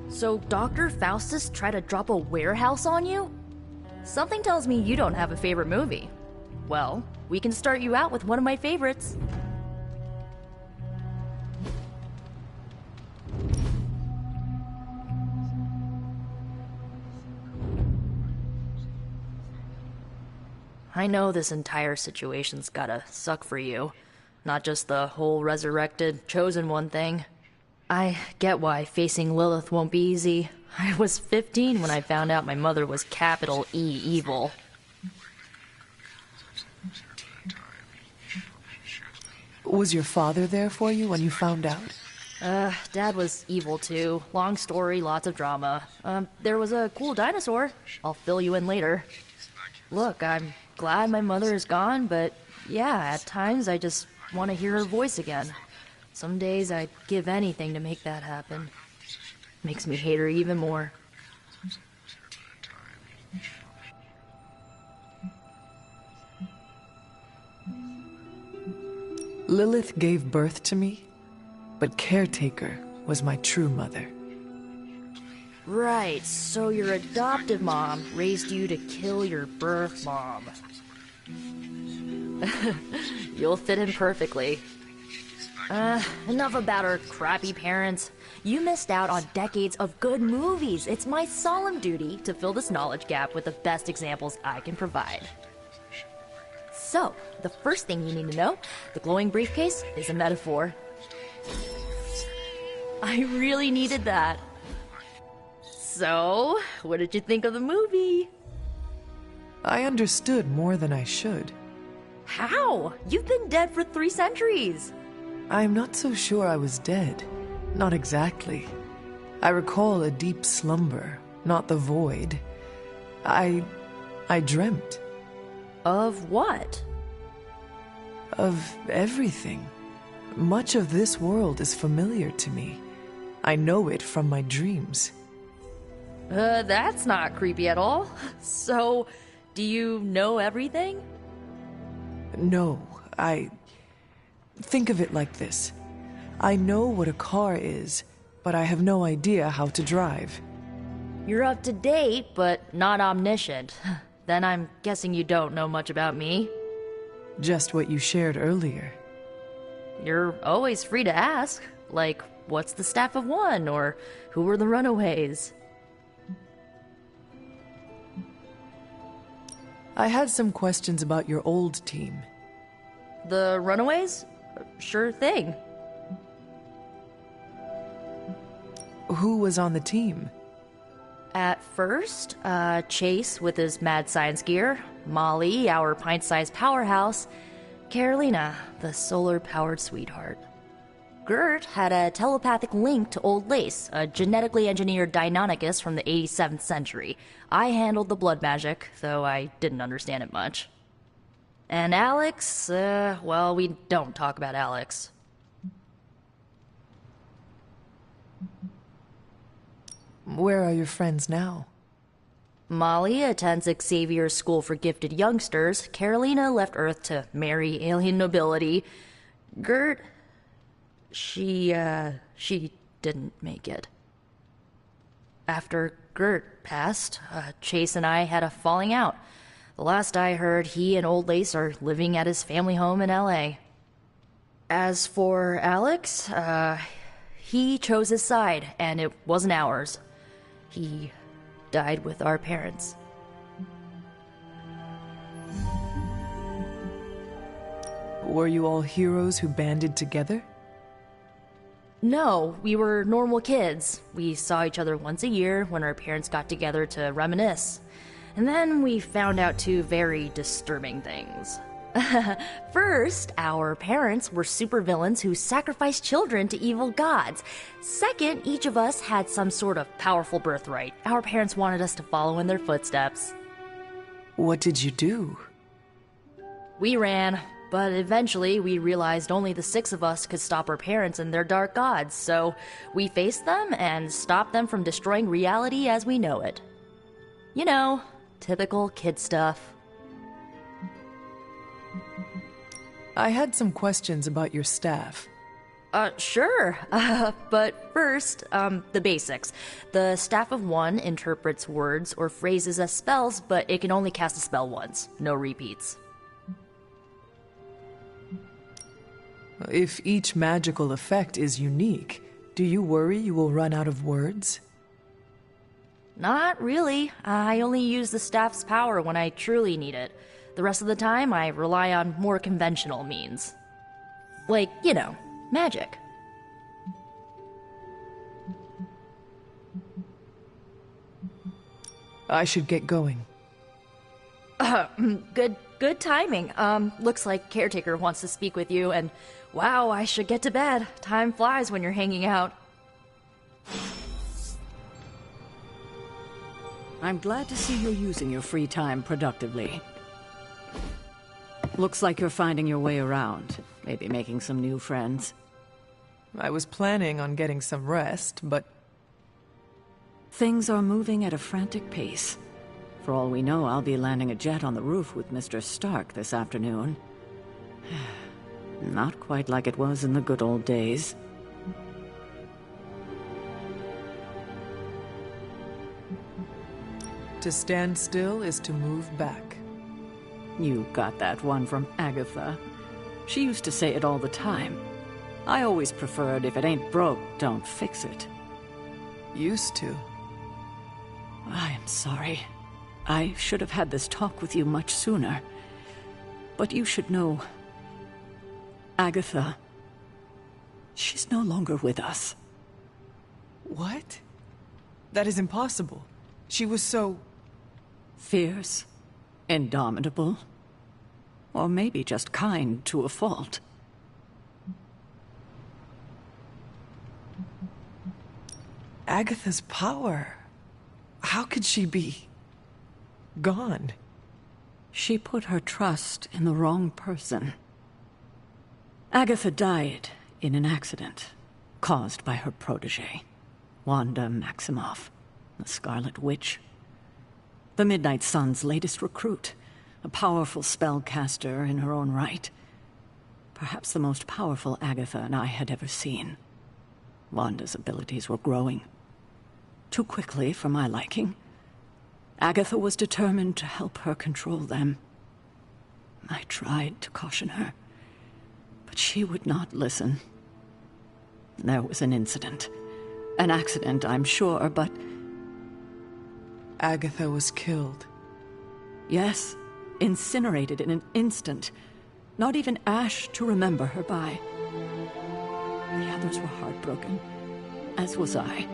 So Dr. Faustus tried to drop a warehouse on you? Something tells me you don't have a favorite movie. Well, we can start you out with one of my favorites. I know this entire situation's gotta suck for you. Not just the whole resurrected, chosen one thing. I get why facing Lilith won't be easy. I was 15 when I found out my mother was capital E evil. Was your father there for you when you found out? Dad was evil too. Long story, lots of drama. There was a cool dinosaur. I'll fill you in later. Look, I'm glad my mother is gone, but yeah, at times I just want to hear her voice again. Some days I'd give anything to make that happen. Makes me hate her even more. Lilith gave birth to me, but Caretaker was my true mother. Right, so your adoptive mom raised you to kill your birth mom. You'll fit in perfectly. Enough about her crappy parents. You missed out on decades of good movies. It's my solemn duty to fill this knowledge gap with the best examples I can provide. So, the first thing you need to know, the glowing briefcase is a metaphor. I really needed that. So, what did you think of the movie? I understood more than I should. How? You've been dead for 3 centuries. I'm not so sure I was dead. Not exactly. I recall a deep slumber, not the void. I dreamt. Of what? Of everything. Much of this world is familiar to me. I know it from my dreams. That's not creepy at all. So, do you know everything? No, Think of it like this. I know what a car is, but I have no idea how to drive. You're up to date, but not omniscient. Then I'm guessing you don't know much about me. Just what you shared earlier. You're always free to ask. Like, what's the Staff of One? Or who were the Runaways? I had some questions about your old team. The Runaways? Sure thing. Who was on the team? At first, Chase with his mad science gear, Molly, our pint-sized powerhouse, Carolina, the solar-powered sweetheart. Gert had a telepathic link to Old Lace, a genetically engineered Deinonychus from the 87th century. I handled the blood magic, though I didn't understand it much. And Alex, well, we don't talk about Alex. Where are your friends now? Molly attends Xavier's School for Gifted Youngsters. Carolina left Earth to marry alien nobility. Gert... She didn't make it. After Gert passed, Chase and I had a falling out. The last I heard, he and Old Lace are living at his family home in L.A. As for Alex, he chose his side, and it wasn't ours. He died with our parents. Were you all heroes who banded together? No, we were normal kids. We saw each other once a year when our parents got together to reminisce. And then we found out two very disturbing things. First, our parents were supervillains who sacrificed children to evil gods. Second, each of us had some sort of powerful birthright. Our parents wanted us to follow in their footsteps. What did you do? We ran, but eventually we realized only the 6 of us could stop our parents and their dark gods, so we faced them and stopped them from destroying reality as we know it. You know, typical kid stuff. I had some questions about your staff. Sure. But first, the basics. The Staff of One interprets words or phrases as spells, but it can only cast a spell once. No repeats. If each magical effect is unique, do you worry you will run out of words? Not really. I only use the staff's power when I truly need it. The rest of the time, I rely on more conventional means. Like, you know, magic. I should get going. Good timing. Looks like Caretaker wants to speak with you, and wow, I should get to bed. Time flies when you're hanging out. I'm glad to see you're using your free time productively. Looks like you're finding your way around. Maybe making some new friends. I was planning on getting some rest, but... Things are moving at a frantic pace. For all we know, I'll be landing a jet on the roof with Mr. Stark this afternoon. Not quite like it was in the good old days. To stand still is to move back. You got that one from Agatha. She used to say it all the time. I always preferred, if it ain't broke, don't fix it. Used to. I am sorry. I should have had this talk with you much sooner. But you should know... Agatha... she's no longer with us. What? That is impossible. She was so... fierce. Indomitable. Or maybe just kind to a fault. Agatha's power. How could she be... gone? She put her trust in the wrong person. Agatha died in an accident caused by her protege, Wanda Maximoff, the Scarlet Witch. The Midnight Sun's latest recruit, a powerful spellcaster in her own right. Perhaps the most powerful Agatha and I had ever seen. Wanda's abilities were growing. Too quickly for my liking. Agatha was determined to help her control them. I tried to caution her, but she would not listen. There was an incident. An accident, I'm sure, but... Agatha was killed. Yes, incinerated in an instant. Not even ash to remember her by. The others were heartbroken, as was I.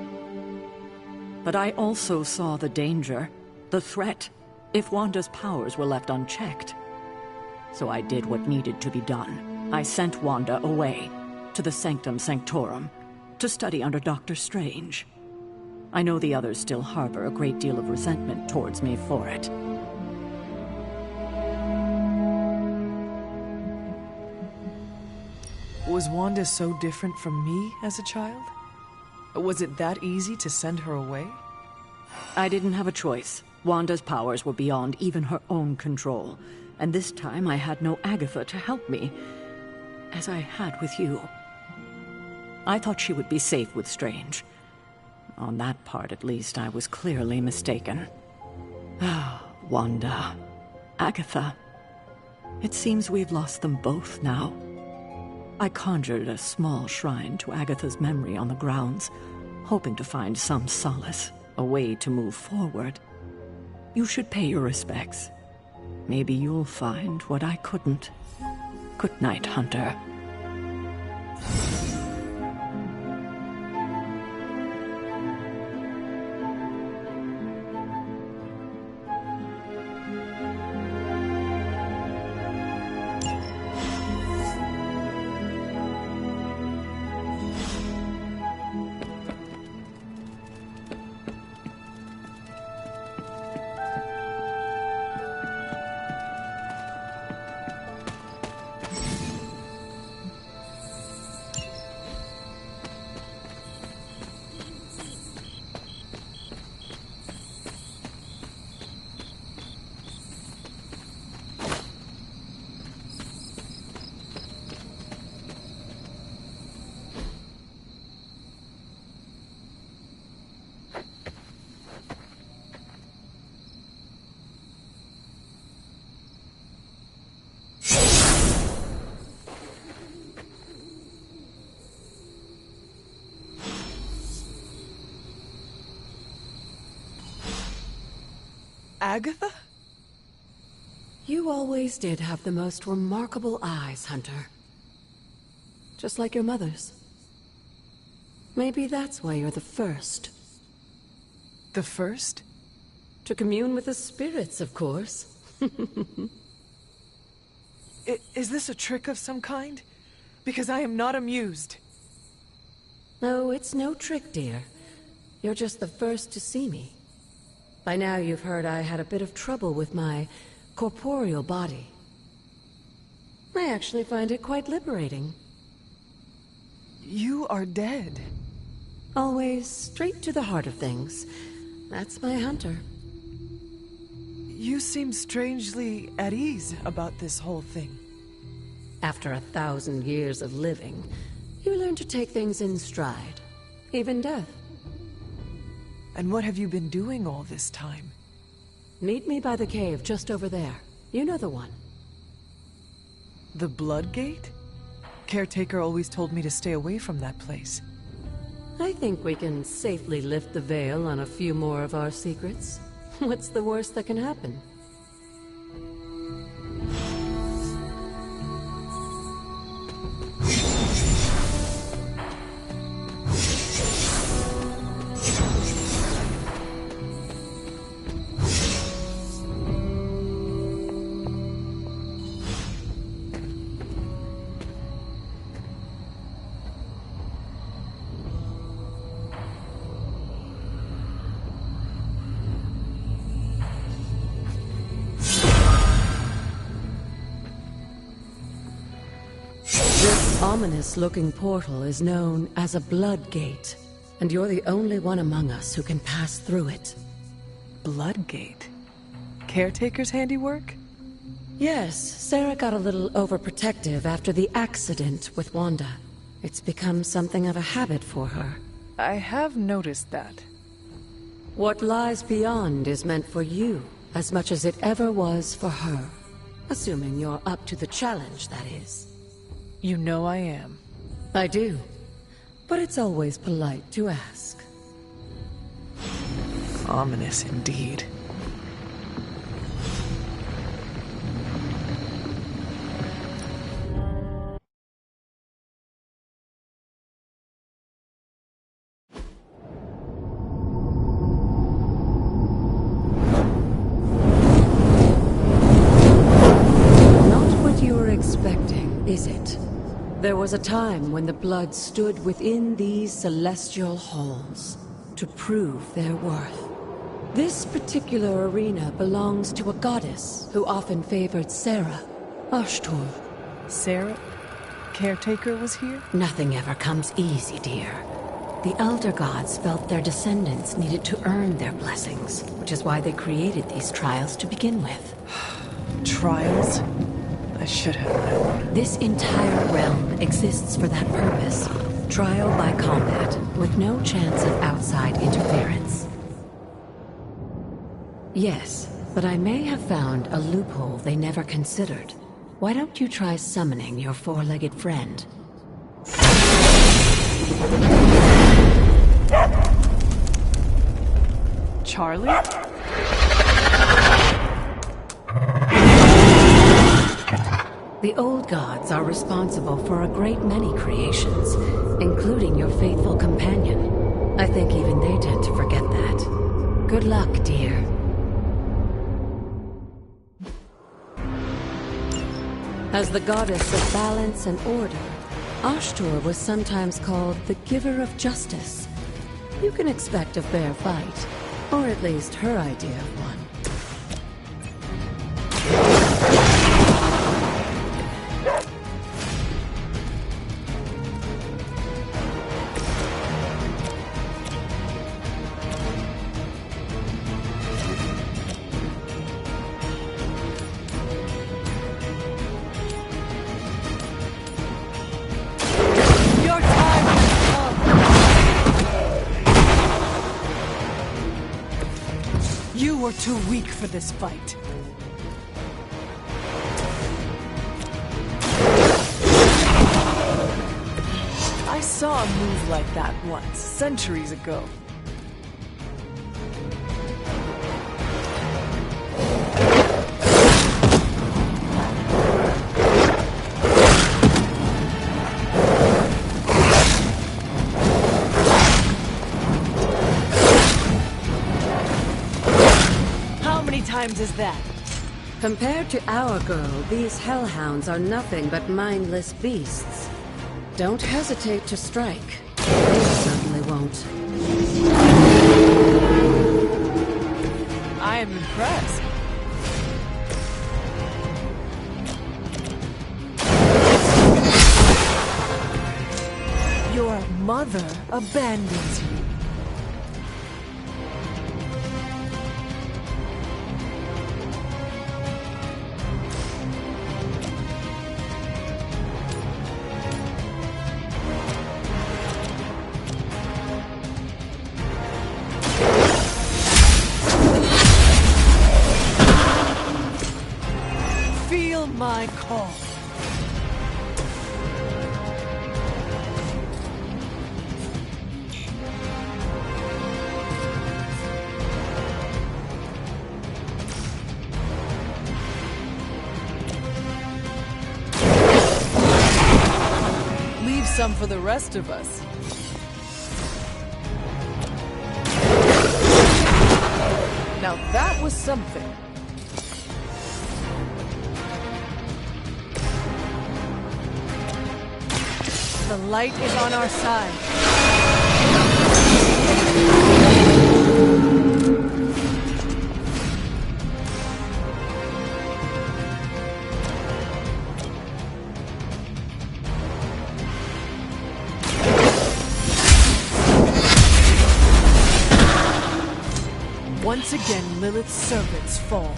But I also saw the danger, the threat, if Wanda's powers were left unchecked. So I did what needed to be done. I sent Wanda away, to the Sanctum Sanctorum, to study under Dr. Strange. I know the others still harbor a great deal of resentment towards me for it. Was Wanda so different from me as a child? Was it that easy to send her away? I didn't have a choice. Wanda's powers were beyond even her own control, and this time I had no Agatha to help me, as I had with you. I thought she would be safe with Strange. On that part, at least, I was clearly mistaken. Ah, Wanda. Agatha. It seems we've lost them both now. I conjured a small shrine to Agatha's memory on the grounds, hoping to find some solace, a way to move forward. You should pay your respects. Maybe you'll find what I couldn't. Good night, Hunter. Agatha? You always did have the most remarkable eyes, Hunter. Just like your mother's. Maybe that's why you're the first. The first? To commune with the spirits, of course. Is this a trick of some kind? Because I am not amused. No, it's no trick, dear. You're just the first to see me. By now you've heard I had a bit of trouble with my corporeal body. I actually find it quite liberating. You are dead. Always straight to the heart of things. That's my Hunter. You seem strangely at ease about this whole thing. After 1,000 years of living, you learn to take things in stride. Even death. And what have you been doing all this time? Meet me by the cave just over there. You know the one. The Blood Gate? Caretaker always told me to stay away from that place. I think we can safely lift the veil on a few more of our secrets. What's the worst that can happen? Ominous-looking portal is known as a Blood Gate, and you're the only one among us who can pass through it. Blood Gate? Caretaker's handiwork? Yes, Sarah got a little overprotective after the accident with Wanda. It's become something of a habit for her. I have noticed that. What lies beyond is meant for you as much as it ever was for her. Assuming you're up to the challenge, that is. You know I am. I do. But it's always polite to ask. Ominous indeed. Is it? There was a time when the Blood stood within these celestial halls to prove their worth. This particular arena belongs to a goddess who often favored Sarah, Ashtur. Sarah? Caretaker was here? Nothing ever comes easy, dear. The Elder Gods felt their descendants needed to earn their blessings, which is why they created these trials to begin with. Trials? I should have known. This entire realm exists for that purpose. Trial by combat, with no chance of outside interference. Yes, but I may have found a loophole they never considered. Why don't you try summoning your four-legged friend? Charlie? The old gods are responsible for a great many creations, including your faithful companion. I think even they tend to forget that. Good luck, dear. As the goddess of balance and order, Ashtur was sometimes called the giver of justice. You can expect a fair fight, or at least her idea of one. You were too weak for this fight. I saw a move like that once, centuries ago. Times is that? Compared to our girl, these hellhounds are nothing but mindless beasts. Don't hesitate to strike. They certainly won't. I am impressed. Your mother abandons you. My call. Leave some for the rest of us. Now that was something. The light is on our side. Once again, Lilith's servants fall.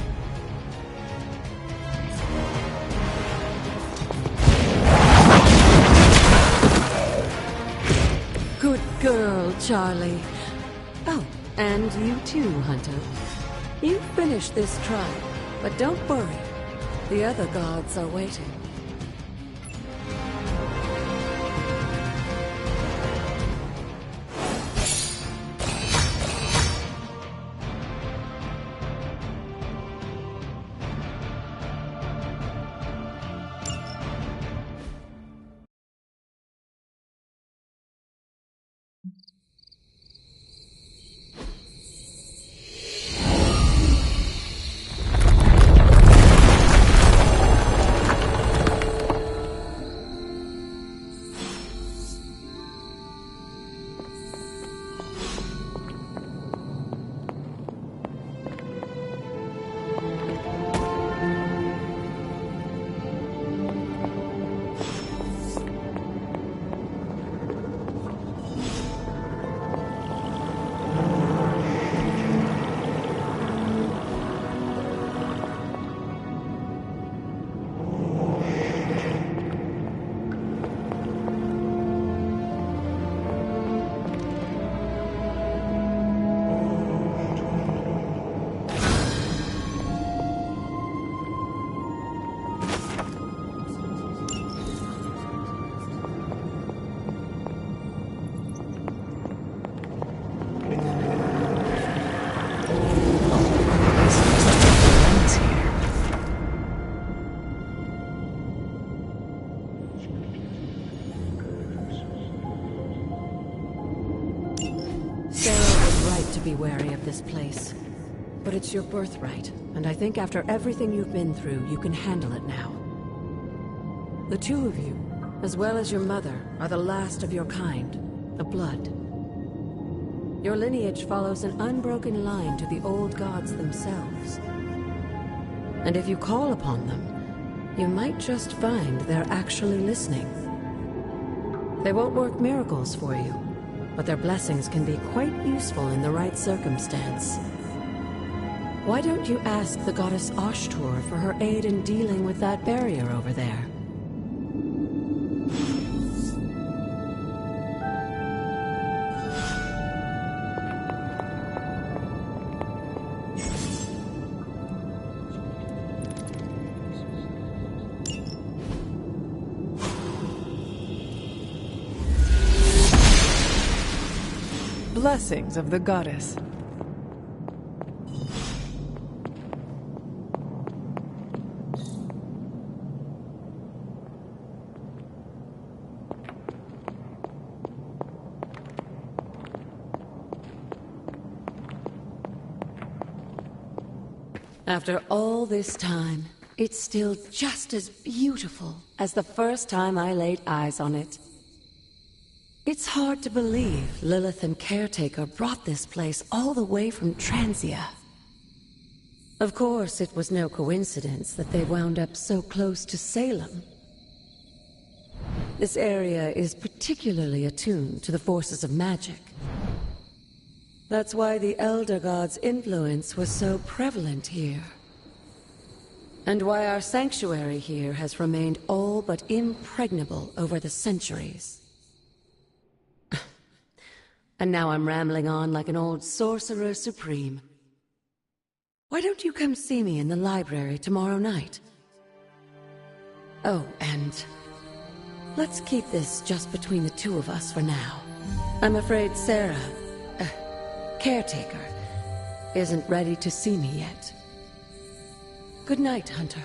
Good girl, Charlie. Oh, And you too, Hunter. You finished this trial, but don't worry. The other gods are waiting. Be wary of this place. But it's your birthright, and I think after everything you've been through, you can handle it now. The two of you, as well as your mother, are the last of your kind, the Blood. Your lineage follows an unbroken line to the old gods themselves. And if you call upon them, you might just find they're actually listening. They won't work miracles for you, but their blessings can be quite useful in the right circumstance. Why don't you ask the goddess Ashtur for her aid in dealing with that barrier over there? Blessings of the goddess. After all this time, it's still just as beautiful as the first time I laid eyes on it. It's hard to believe Lilith and Caretaker brought this place all the way from Transia. Of course, it was no coincidence that they wound up so close to Salem. This area is particularly attuned to the forces of magic. That's why the Elder God's influence was so prevalent here. And why our sanctuary here has remained all but impregnable over the centuries. And now I'm rambling on like an old sorcerer supreme. Why don't you come see me in the library tomorrow night? Oh, and let's keep this just between the two of us for now. I'm afraid Sarah, Caretaker, isn't ready to see me yet. Good night, Hunter.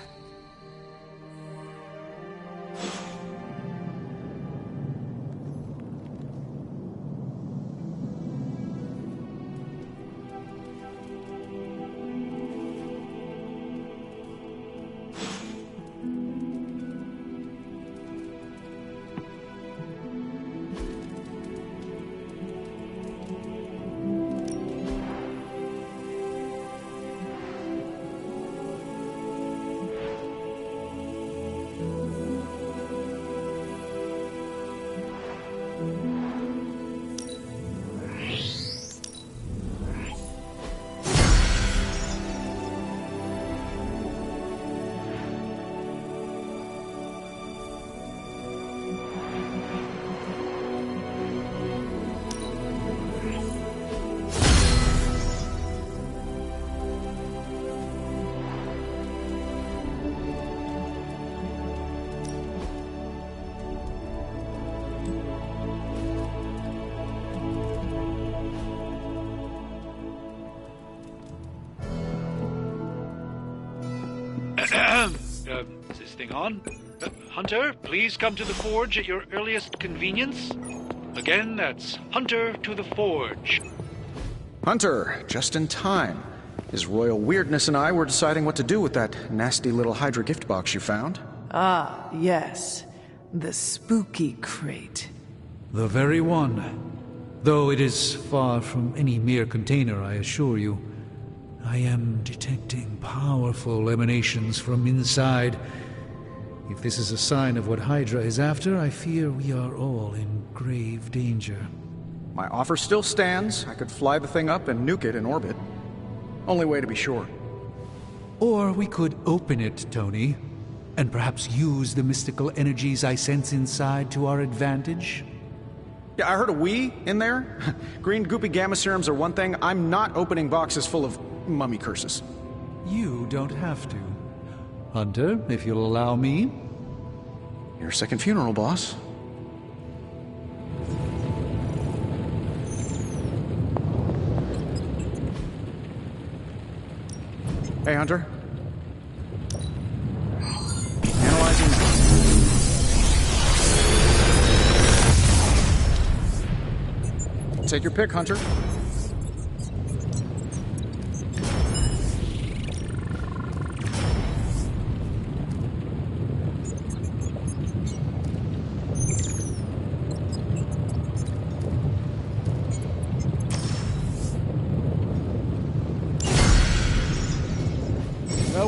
is this thing on? Hunter, please come to the forge at your earliest convenience. Again, that's Hunter to the forge. Hunter, just in time. His royal weirdness and I were deciding what to do with that nasty little Hydra gift box you found. Ah, yes. The spooky crate. The very one. Though it is far from any mere container, I assure you. I am detecting powerful emanations from inside. If this is a sign of what Hydra is after, I fear we are all in grave danger. My offer still stands. I could fly the thing up and nuke it in orbit. Only way to be sure. Or we could open it, Tony, and perhaps use the mystical energies I sense inside to our advantage. Yeah, I heard a "we" in there. Green goopy gamma serums are one thing. I'm not opening boxes full of mummy curses. You don't have to. Hunter, if you'll allow me. Your second funeral, boss. Hey, Hunter. Analyzing. Take your pick, Hunter.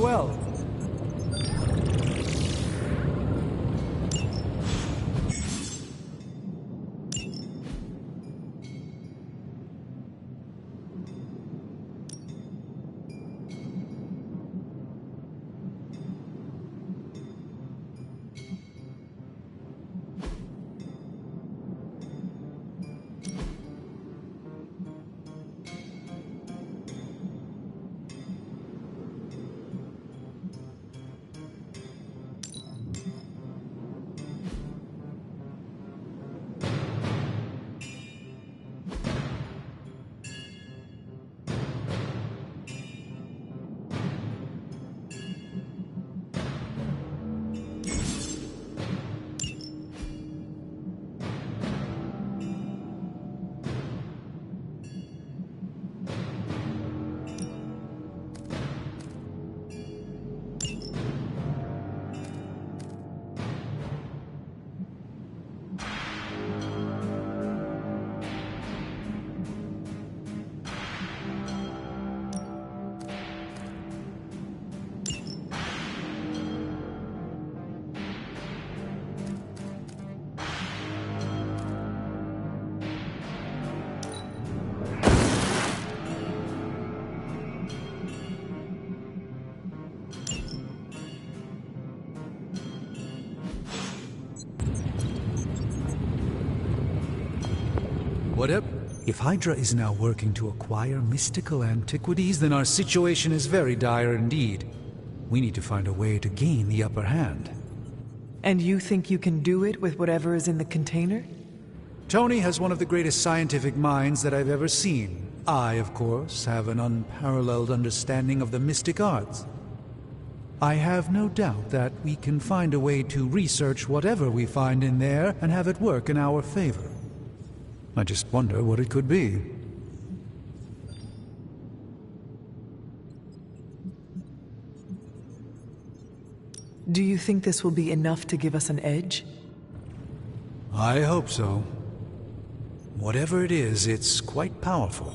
Well. What up? If Hydra is now working to acquire mystical antiquities, then our situation is very dire indeed. We need to find a way to gain the upper hand. And you think you can do it with whatever is in the container? Tony has one of the greatest scientific minds that I've ever seen. I, of course, have an unparalleled understanding of the mystic arts. I have no doubt that we can find a way to research whatever we find in there and have it work in our favor. I just wonder what it could be. Do you think this will be enough to give us an edge? I hope so. Whatever it is, it's quite powerful.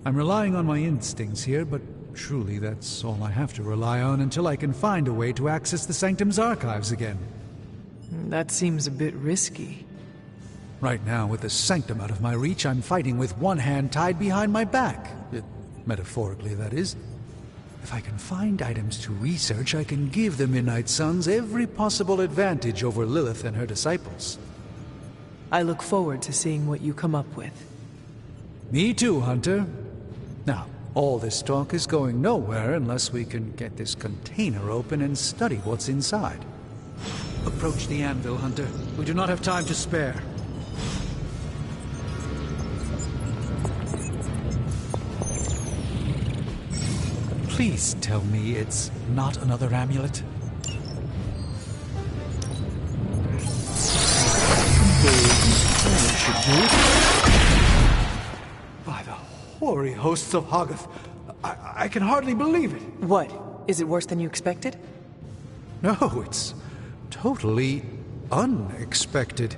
I'm relying on my instincts here, but truly that's all I have to rely on until I can find a way to access the Sanctum's archives again. That seems a bit risky. Right now, with the Sanctum out of my reach, I'm fighting with one hand tied behind my back. Metaphorically, that is. If I can find items to research, I can give the Midnight Suns every possible advantage over Lilith and her disciples. I look forward to seeing what you come up with. Me too, Hunter. Now, all this talk is going nowhere unless we can get this container open and study what's inside. Approach the anvil, Hunter. We do not have time to spare. Please tell me it's not another amulet. hoary hosts of Hoggoth. I can hardly believe it. What? Is it worse than you expected? No, it's totally unexpected.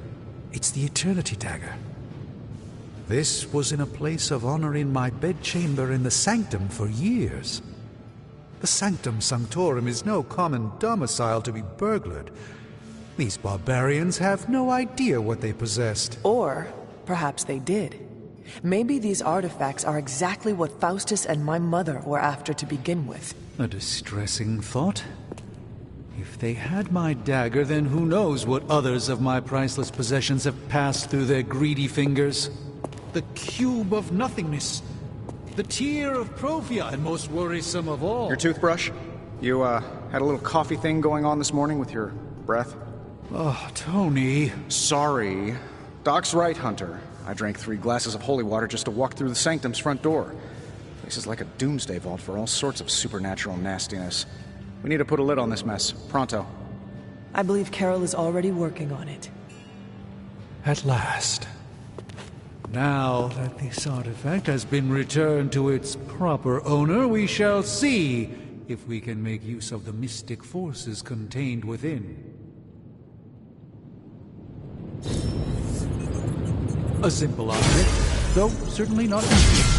It's the Eternity Dagger. This was in a place of honor in my bedchamber in the Sanctum for years. The Sanctum Sanctorum is no common domicile to be burglared. These barbarians have no idea what they possessed. Or perhaps they did. Maybe these artifacts are exactly what Faustus and my mother were after to begin with. A distressing thought. If they had my dagger, then who knows what others of my priceless possessions have passed through their greedy fingers. The cube of nothingness. The tear of Profia, and most worrisome of all. Your toothbrush? You, had a little coffee thing going on this morning with your breath? Oh, Tony. Sorry. Doc's right, Hunter. I drank 3 glasses of holy water just to walk through the Sanctum's front door. This is like a doomsday vault for all sorts of supernatural nastiness. We need to put a lid on this mess. Pronto. I believe Carol is already working on it. At last. Now that this artifact has been returned to its proper owner, we shall see if we can make use of the mystic forces contained within. A simple object, though certainly not easy.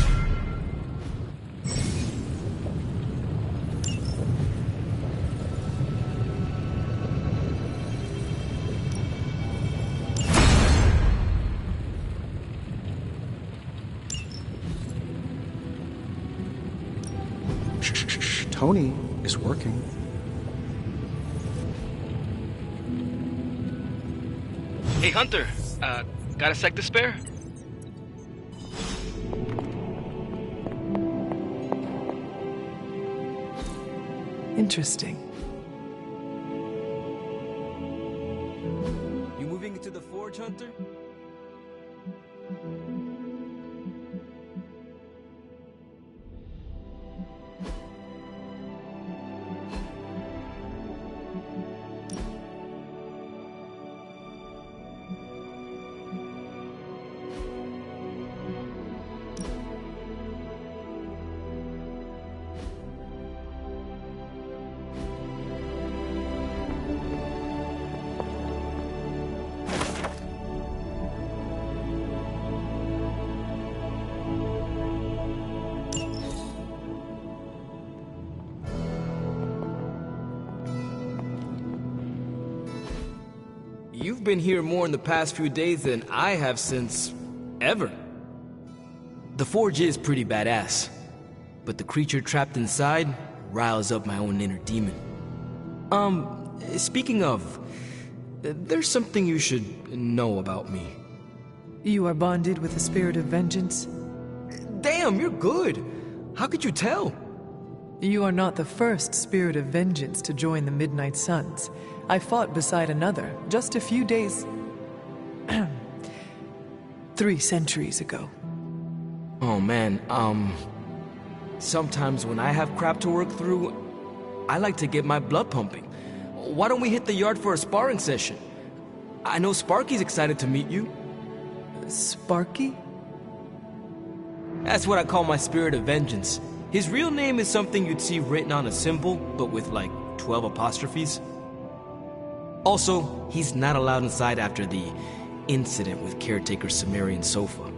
Tony is working. Hey, Hunter. Got a sec to spare? Interesting. You moving into the forge, Hunter? You've been here more in the past few days than I have since... ever. The forge is pretty badass, but the creature trapped inside riles up my own inner demon. Speaking of, there's something you should know about me. You are bonded with the spirit of vengeance? Damn, you're good! How could you tell? You are not the first spirit of vengeance to join the Midnight Suns. I fought beside another, just a few days... 3 centuries ago. Oh man, sometimes when I have crap to work through, I like to get my blood pumping. Why don't we hit the yard for a sparring session? I know Sparky's excited to meet you. Sparky? That's what I call my spirit of vengeance. His real name is something you'd see written on a symbol, but with like 12 apostrophes. Also, he's not allowed inside after the incident with caretaker Sumerian Sofa.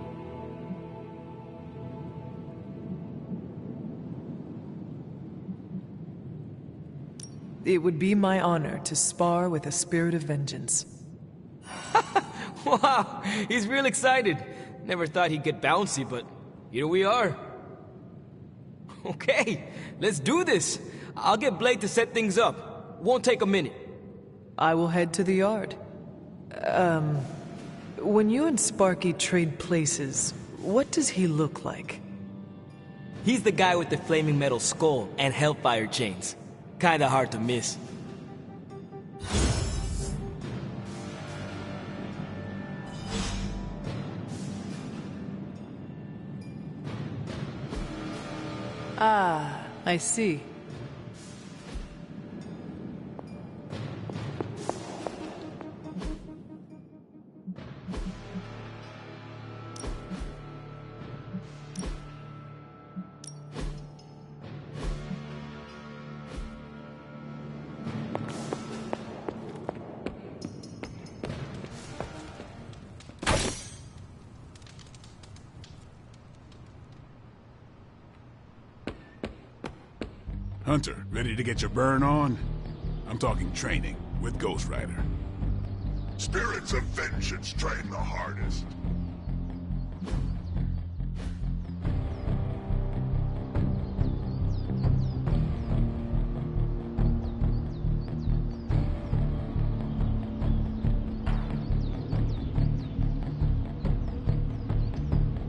It would be my honor to spar with a spirit of vengeance. Wow, he's real excited. Never thought he'd get bouncy, but here we are. Okay, let's do this. I'll get Blade to set things up. Won't take a minute. I will head to the yard. When you and Sparky trade places, what does he look like? He's the guy with the flaming metal skull and hellfire chains. Kinda hard to miss. Ah, I see. Hunter, ready to get your burn on? I'm talking training with Ghost Rider. Spirits of vengeance train the hardest.